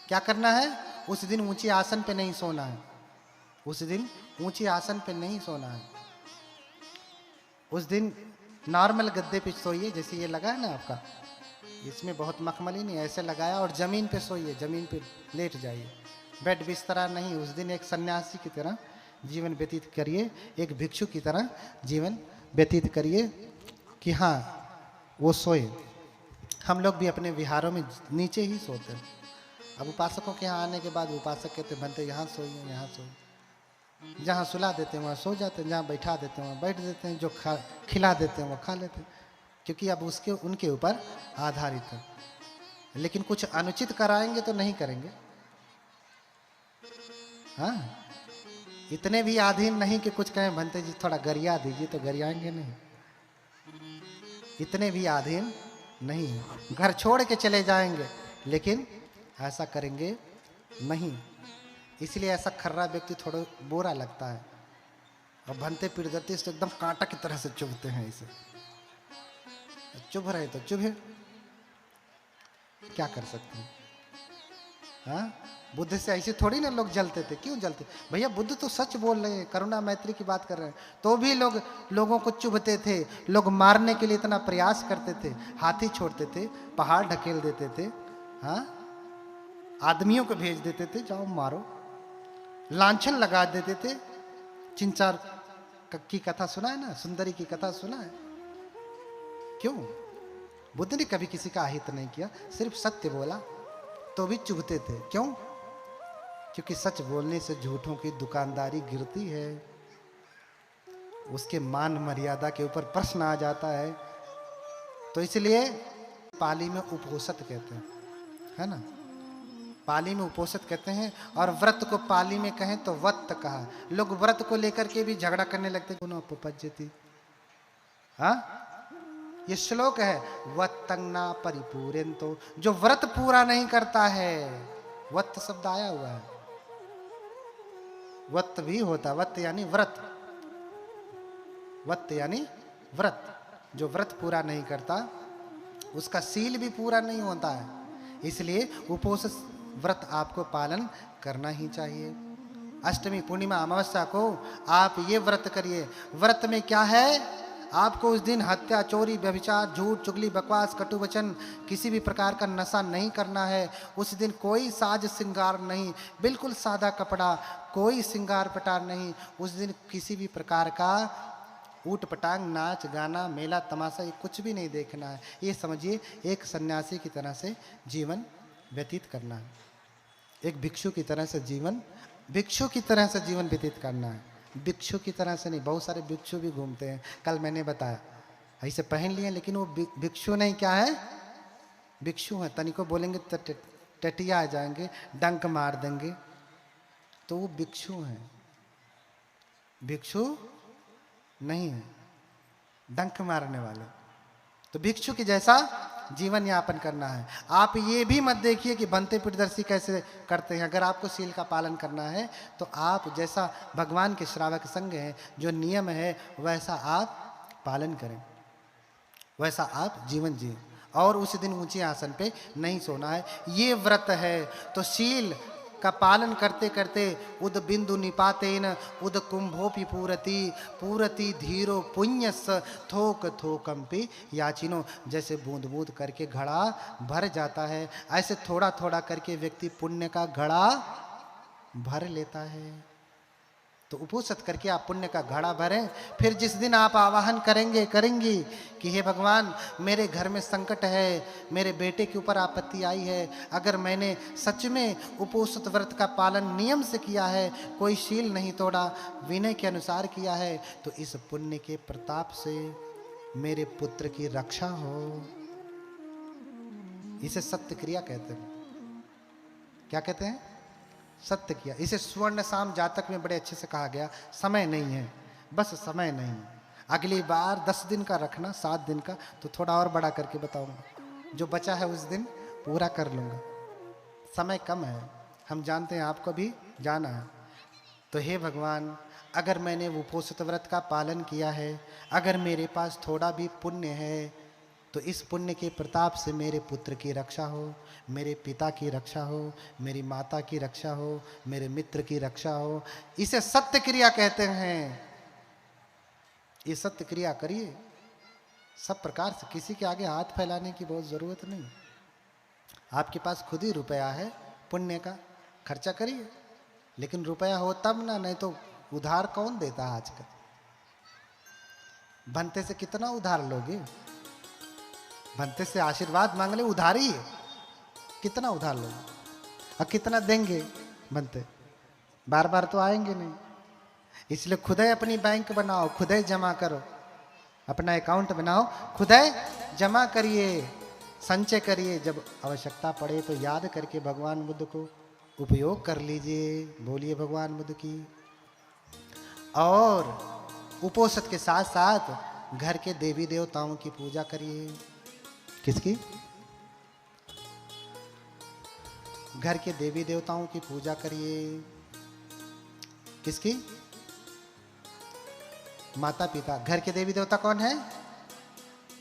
क्या करना है? उस दिन ऊंचे आसन पे नहीं सोना है, उस दिन ऊंचे आसन पे नहीं सोना है। उस दिन नॉर्मल गद्दे पे सोइए, जैसे ये लगा है ना आपका, इसमें बहुत मखमली नहीं, ऐसे लगाया, और जमीन पे सोइए, जमीन पे लेट जाइए, बेड बिस्तरा नहीं। उस दिन एक सन्यासी की तरह जीवन व्यतीत करिए, एक भिक्षु की तरह जीवन व्यतीत करिए कि हाँ वो सोए। हम लोग भी अपने विहारों में नीचे ही सोते हैं। अब उपासकों के यहाँ आने के बाद उपासक कहते बनते यहाँ सोइए, यहाँ सोइए। जहाँ सुला देते हैं वहाँ सो जाते हैं, जहाँ बैठा देते हैं वहाँ बैठ देते हैं, जो खिला देते हैं वो खा लेते हैं, क्योंकि अब उसके उनके ऊपर आधारित है। लेकिन कुछ अनुचित कराएंगे तो नहीं करेंगे। हाँ, इतने भी अधीन नहीं कि कुछ कहें बनते जी थोड़ा गरिया दीजिए, तो गरियाएंगे नहीं। इतने भी अधीन नहीं, घर छोड़ के चले जाएंगे लेकिन ऐसा करेंगे नहीं। इसलिए ऐसा खर्रा व्यक्ति थोड़ा बुरा लगता है। और भंते पीड़ित से एकदम कांटा की तरह से चुभते हैं। इसे चुभ रहे तो चुभे, क्या कर सकते हैं। हाँ, बुद्ध से ऐसे थोड़ी ना लोग जलते थे। क्यों जलते भैया? बुद्ध तो सच बोल रहे हैं, करुणा मैत्री की बात कर रहे हैं, तो भी लोगों को चुभते थे। लोग मारने के लिए इतना प्रयास करते थे, हाथी छोड़ते थे, पहाड़ ढकेल देते थे, हाँ, आदमियों को भेज देते थे जाओ मारो, लांछन लगा देते थे। चिंचार की कथा सुना है ना, सुंदरी की कथा सुना है? क्यों? बुद्ध ने कभी किसी का अहित नहीं किया, सिर्फ सत्य बोला, तो भी चुभते थे। क्यों? क्योंकि सच बोलने से झूठों की दुकानदारी गिरती है, उसके मान मर्यादा के ऊपर प्रश्न आ जाता है। तो इसलिए पाली में उपोषित कहते हैं, है ना, पाली में उपोषित कहते हैं। और व्रत को पाली में कहें तो वत्त कहा। लोग व्रत को लेकर के भी झगड़ा करने लगते, गुणोपपज्यति। हाँ, ये श्लोक है, वत्तंगना परिपूरेंतो, जो व्रत पूरा नहीं करता है। वत्त शब्द आया हुआ है, वत्त भी होता, वत्त यानी व्रत, वत्त यानी व्रत। जो व्रत पूरा नहीं करता उसका शील भी पूरा नहीं होता है। इसलिए उपोषित व्रत आपको पालन करना ही चाहिए। अष्टमी, पूर्णिमा, अमावस्या को आप ये व्रत करिए। व्रत में क्या है? आपको उस दिन हत्या, चोरी, व्यभिचार, झूठ, चुगली, बकवास, कटु वचन, किसी भी प्रकार का नशा नहीं करना है। उस दिन कोई साज श्रृंगार नहीं, बिल्कुल सादा कपड़ा, कोई श्रृंगार पटार नहीं। उस दिन किसी भी प्रकार का ऊट पटांग, नाच गाना, मेला तमाशा, ये कुछ भी नहीं देखना है। ये समझिए एक सन्यासी की तरह से जीवन व्यतीत करना है, एक भिक्षु की तरह से भिक्षु की तरह से जीवन व्यतीत करना है। भिक्षु की तरह से नहीं, बहुत सारे भिक्षु भी घूमते हैं, कल मैंने बताया, ऐसे पहन लिए, लेकिन वो भिक्षु नहीं, क्या है? भिक्षु है। तनिको बोलेंगे तो टटिया आ जाएंगे, डंक मार देंगे, तो वो भिक्षु हैं। भिक्षु नहीं है, डंक मारने वाले। तो भिक्षु की जैसा जीवन यापन करना है। आप ये भी मत देखिए कि बनते पीठदर्शी कैसे करते हैं। अगर आपको शील का पालन करना है तो आप जैसा भगवान के श्रावक संग है, जो नियम है, वैसा आप पालन करें, वैसा आप जीवन जिए। और उस दिन ऊंचे आसन पे नहीं सोना है। ये व्रत है। तो शील का पालन करते करते उद बिंदु निपातेन उद कुंभोपि पूरति धीरो पुण्यस थोक थोकंपि याचिनो। जैसे बूंद बूंद करके घड़ा भर जाता है, ऐसे थोड़ा थोड़ा करके व्यक्ति पुण्य का घड़ा भर लेता है। तो उपोषित करके आप पुण्य का घड़ा भरें। फिर जिस दिन आप आवाहन करेंगी कि हे भगवान, मेरे घर में संकट है, मेरे बेटे के ऊपर आपत्ति आई है, अगर मैंने सच में उपोषित व्रत का पालन नियम से किया है, कोई शील नहीं तोड़ा, विनय के अनुसार किया है, तो इस पुण्य के प्रताप से मेरे पुत्र की रक्षा हो। इसे सत्य क्रिया कहते हैं। क्या कहते हैं? सत्य किया। इसे स्वर्ण शाम जातक में बड़े अच्छे से कहा गया। समय नहीं है, बस समय नहीं। अगली बार 10 दिन का रखना, 7 दिन का, तो थोड़ा और बड़ा करके बताऊंगा। जो बचा है उस दिन पूरा कर लूंगा। समय कम है, हम जानते हैं, आपको भी जाना है। तो हे भगवान, अगर मैंने उपोषित व्रत का पालन किया है, अगर मेरे पास थोड़ा भी पुण्य है, तो इस पुण्य के प्रताप से मेरे पुत्र की रक्षा हो, मेरे पिता की रक्षा हो, मेरी माता की रक्षा हो, मेरे मित्र की रक्षा हो। इसे सत्य क्रिया कहते हैं। ये सत्य क्रिया करिए सब प्रकार से। किसी के आगे हाथ फैलाने की बहुत ज़रूरत नहीं। आपके पास खुद ही रुपया है, पुण्य का खर्चा करिए। लेकिन रुपया हो तब ना, नहीं तो उधार कौन देता है आजकल? भंते से कितना उधार लोगे? भंते से आशीर्वाद मांग ले, उधार ही है। कितना उधार लोगे और कितना देंगे? भंते बार बार तो आएंगे नहीं। इसलिए खुद ही अपनी बैंक बनाओ, खुद ही जमा करो, अपना अकाउंट बनाओ, खुद ही जमा करिए, संचय करिए। जब आवश्यकता पड़े तो याद करके भगवान बुद्ध को उपयोग कर लीजिए। बोलिए भगवान बुद्ध की। और उपोषित के साथ साथ घर के देवी देवताओं की पूजा करिए। किसकी? घर के देवी देवताओं की पूजा करिए। किसकी? माता पिता। घर के देवी देवता कौन है?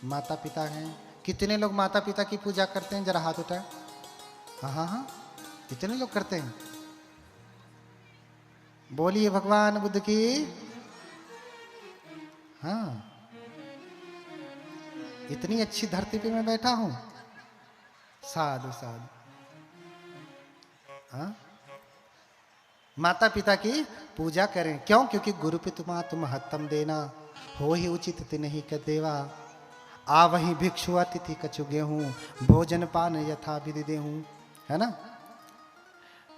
माता पिता हैं। कितने लोग माता पिता की पूजा करते हैं? जरा हाथ उठाएं। हाँ हाँ हाँ, कितने लोग करते हैं? बोलिए भगवान बुद्ध की। हाँ, इतनी अच्छी धरती पे मैं बैठा हूं। साधु साधु। हाँ, माता पिता की पूजा करें। क्यों? क्योंकि गुरु पितुमा तुम हत्तम देना, हो ही उचित तिन्हि क देवा। आ वही भिक्षु अतिथि कछु गेहूं, भोजन पान यथा विधि देहूं। है ना?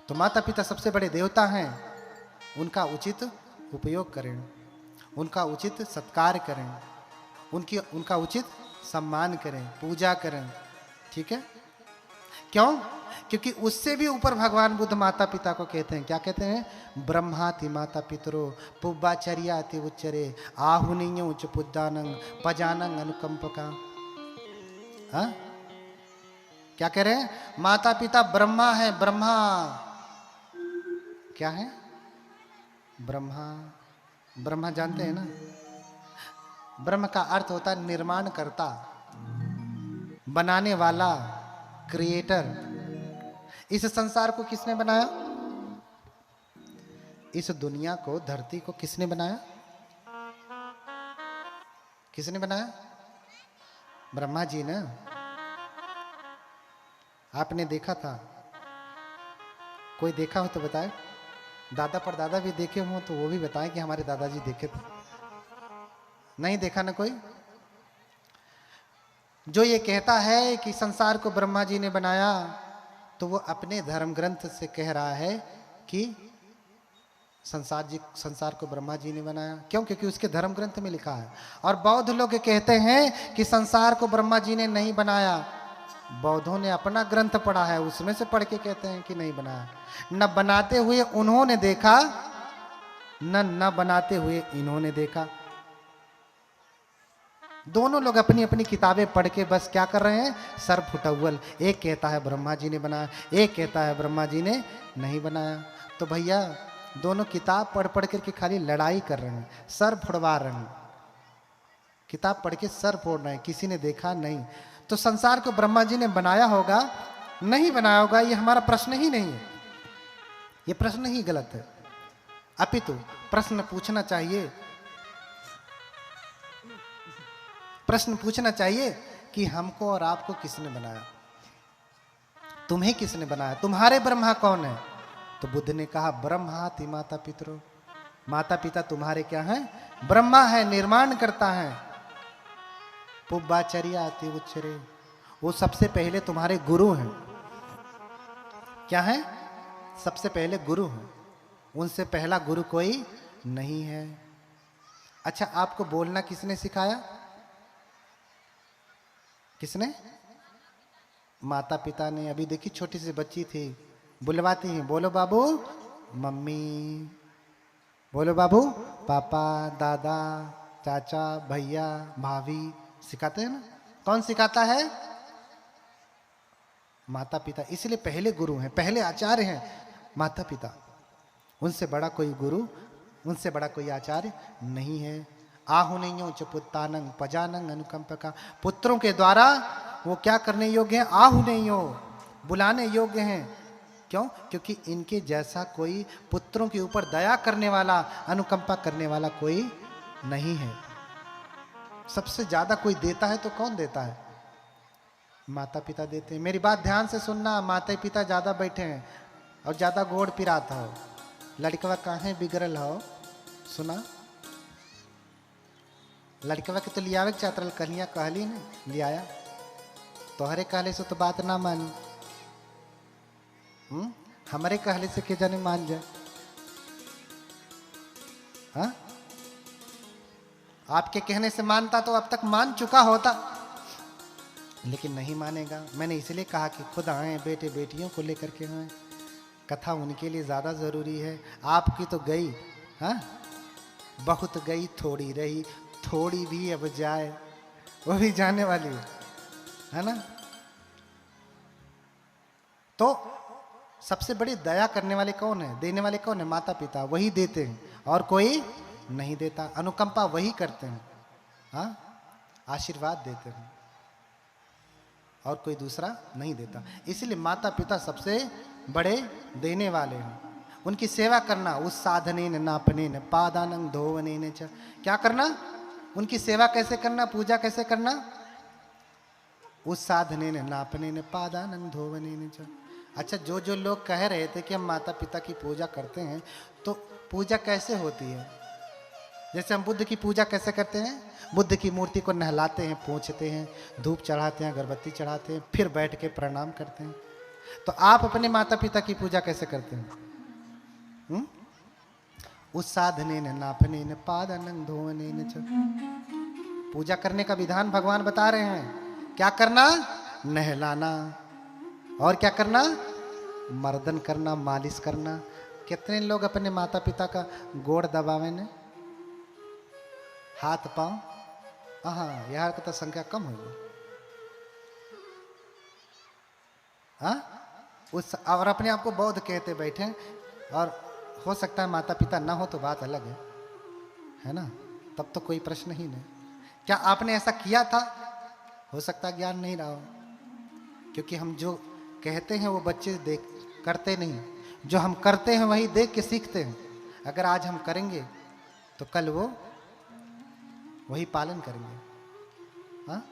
तो माता पिता सबसे बड़े देवता हैं, उनका उचित उपयोग करें, उनका उचित सत्कार करें, उनका उचित सम्मान करें, पूजा करें। ठीक है? क्यों? क्योंकि उससे भी ऊपर भगवान बुद्ध माता पिता को कहते हैं। क्या कहते हैं? ब्रह्माति माता पितरो पुब्बाचर्याति उच्चरे आहुनियो च पुद्दानंग पजानंग अनुकंपका। हाँ, क्या कह रहे हैं? माता पिता ब्रह्मा है। ब्रह्मा क्या है? ब्रह्मा। ब्रह्मा जानते हैं ना? ब्रह्म का अर्थ होता है निर्माण करता, बनाने वाला, क्रिएटर। इस संसार को किसने बनाया? इस दुनिया को, धरती को किसने बनाया? किसने बनाया? ब्रह्मा जी ने। आपने देखा था? कोई देखा हो तो बताए। दादा पर दादा भी देखे हो तो वो भी बताएं कि हमारे दादाजी देखे थे। नहीं देखा ना कोई? जो ये कहता है कि संसार को ब्रह्मा जी ने बनाया, तो वो अपने धर्म ग्रंथ से कह रहा है कि संसार को ब्रह्मा जी ने बनाया। क्यों? क्योंकि उसके धर्म ग्रंथ में लिखा है। और बौद्ध लोग कहते हैं कि संसार को ब्रह्मा जी ने नहीं बनाया। बौद्धों ने अपना ग्रंथ पढ़ा है, उसमें से पढ़ के कहते हैं कि नहीं बनाया। न बनाते हुए उन्होंने देखा, न बनाते हुए इन्होंने देखा। दोनों लोग अपनी अपनी किताबें पढ़ के बस क्या कर रहे हैं? सर फुटअव्वल। एक कहता है ब्रह्मा जी ने बनाया, एक कहता है ब्रह्मा जी ने नहीं बनाया। तो भैया दोनों किताब पढ़ पढ़ करके खाली लड़ाई कर रहे हैं, सर फुड़वा रहे हैं। किताब पढ़ के सर फोड़ रहे हैं, किसी ने देखा नहीं। तो संसार को ब्रह्मा जी ने बनाया होगा, नहीं बनाया होगा, ये हमारा प्रश्न ही नहीं है। ये प्रश्न ही गलत है। अपितु प्रश्न पूछना चाहिए, प्रश्न पूछना चाहिए कि हमको और आपको किसने बनाया? तुम्हें किसने बनाया? तुम्हारे ब्रह्मा कौन है? तो बुद्ध ने कहा ब्रह्माति माता पितरो। माता पिता तुम्हारे क्या हैं? ब्रह्मा है, निर्माण करता है। पुब्बाचर्याति उच्चरे, वो सबसे पहले तुम्हारे गुरु हैं। क्या है? सबसे पहले गुरु हैं। उनसे पहला गुरु कोई नहीं है। अच्छा, आपको बोलना किसने सिखाया? किसने? माता पिता ने। अभी देखी छोटी सी बच्ची थी, बुलवाती हैं, बोलो बाबू मम्मी, बोलो बाबू पापा, दादा, चाचा, भैया, भाभी, सिखाते हैं ना। कौन सिखाता है? माता पिता। इसलिए पहले गुरु हैं, पहले आचार्य हैं माता पिता। उनसे बड़ा कोई गुरु, उनसे बड़ा कोई आचार्य नहीं है। आहुनयो च पुत्तानंग पजानंग अनुकंपका। पुत्रों के द्वारा वो क्या करने योग्य हैं? आहुनयो, बुलाने योग्य हैं। क्यों? क्योंकि इनके जैसा कोई पुत्रों के ऊपर दया करने वाला, अनुकंपा करने वाला कोई नहीं है। सबसे ज्यादा कोई देता है तो कौन देता है? माता पिता देते हैं। मेरी बात ध्यान से सुनना, माता पिता ज्यादा बैठे हैं और ज्यादा गोड़ पिराता हो, लड़कवा काहे बिगड़ल हो, सुना लड़कवा के तो लियावे के चाहत रहल, कन्हैया कहली ने लियाया, तोहरे कहले से तो बात ना मानी, हमारे कहले से के जाने मान जाए। हाँ, आपके कहने से मानता तो अब तक मान चुका होता, लेकिन नहीं मानेगा। मैंने इसलिए कहा कि खुद आए, बेटे बेटियों को लेकर के आए, कथा उनके लिए ज़्यादा ज़रूरी है। आपकी तो गई, हाँ, बहुत गई थोड़ी रही, थोड़ी भी अब जाए, वो भी जाने वाली है ना। तो सबसे बड़ी दया करने वाले कौन है, देने वाले कौन है? माता पिता, वही देते हैं और कोई नहीं देता। अनुकंपा वही करते हैं, हाँ, आशीर्वाद देते हैं और कोई दूसरा नहीं देता। इसलिए माता पिता सबसे बड़े देने वाले हैं। उनकी सेवा करना, उस साधने न नापने न पादानंग धोवने न च, क्या करना? उनकी सेवा कैसे करना, पूजा कैसे करना? उस साधने न नापने न पादानंग धोवने न च। अच्छा, जो जो लोग कह रहे थे कि हम माता पिता की पूजा करते हैं, तो पूजा कैसे होती है? जैसे हम बुद्ध की पूजा कैसे करते हैं? बुद्ध की मूर्ति को नहलाते हैं, पोंछते हैं, धूप चढ़ाते हैं, अगरबत्ती चढ़ाते हैं, फिर बैठ के प्रणाम करते हैं। तो आप अपने माता पिता की पूजा कैसे करते हैं? उस साधने न नापने न पादानंग धोवने न च। पूजा करने का विधान भगवान बता रहे हैं। क्या करना? नहलाना। और क्या करना? मर्दन करना, मालिश करना। कितने लोग अपने माता पिता का गोड़ दबावे ने, हाथ पांव? हाँ, यार का तो संख्या कम होगी। हाँ, उस और अपने आप को बौद्ध कहते बैठे, और हो सकता है माता पिता ना हो तो बात अलग है ना, तब तो कोई प्रश्न ही नहीं। क्या आपने ऐसा किया था? हो सकता है ज्ञान नहीं रहा हो, क्योंकि हम जो कहते हैं वो बच्चे देख करते नहीं, जो हम करते हैं वही देख के सीखते हैं। अगर आज हम करेंगे तो कल वो वही पालन करेंगे। हाँ,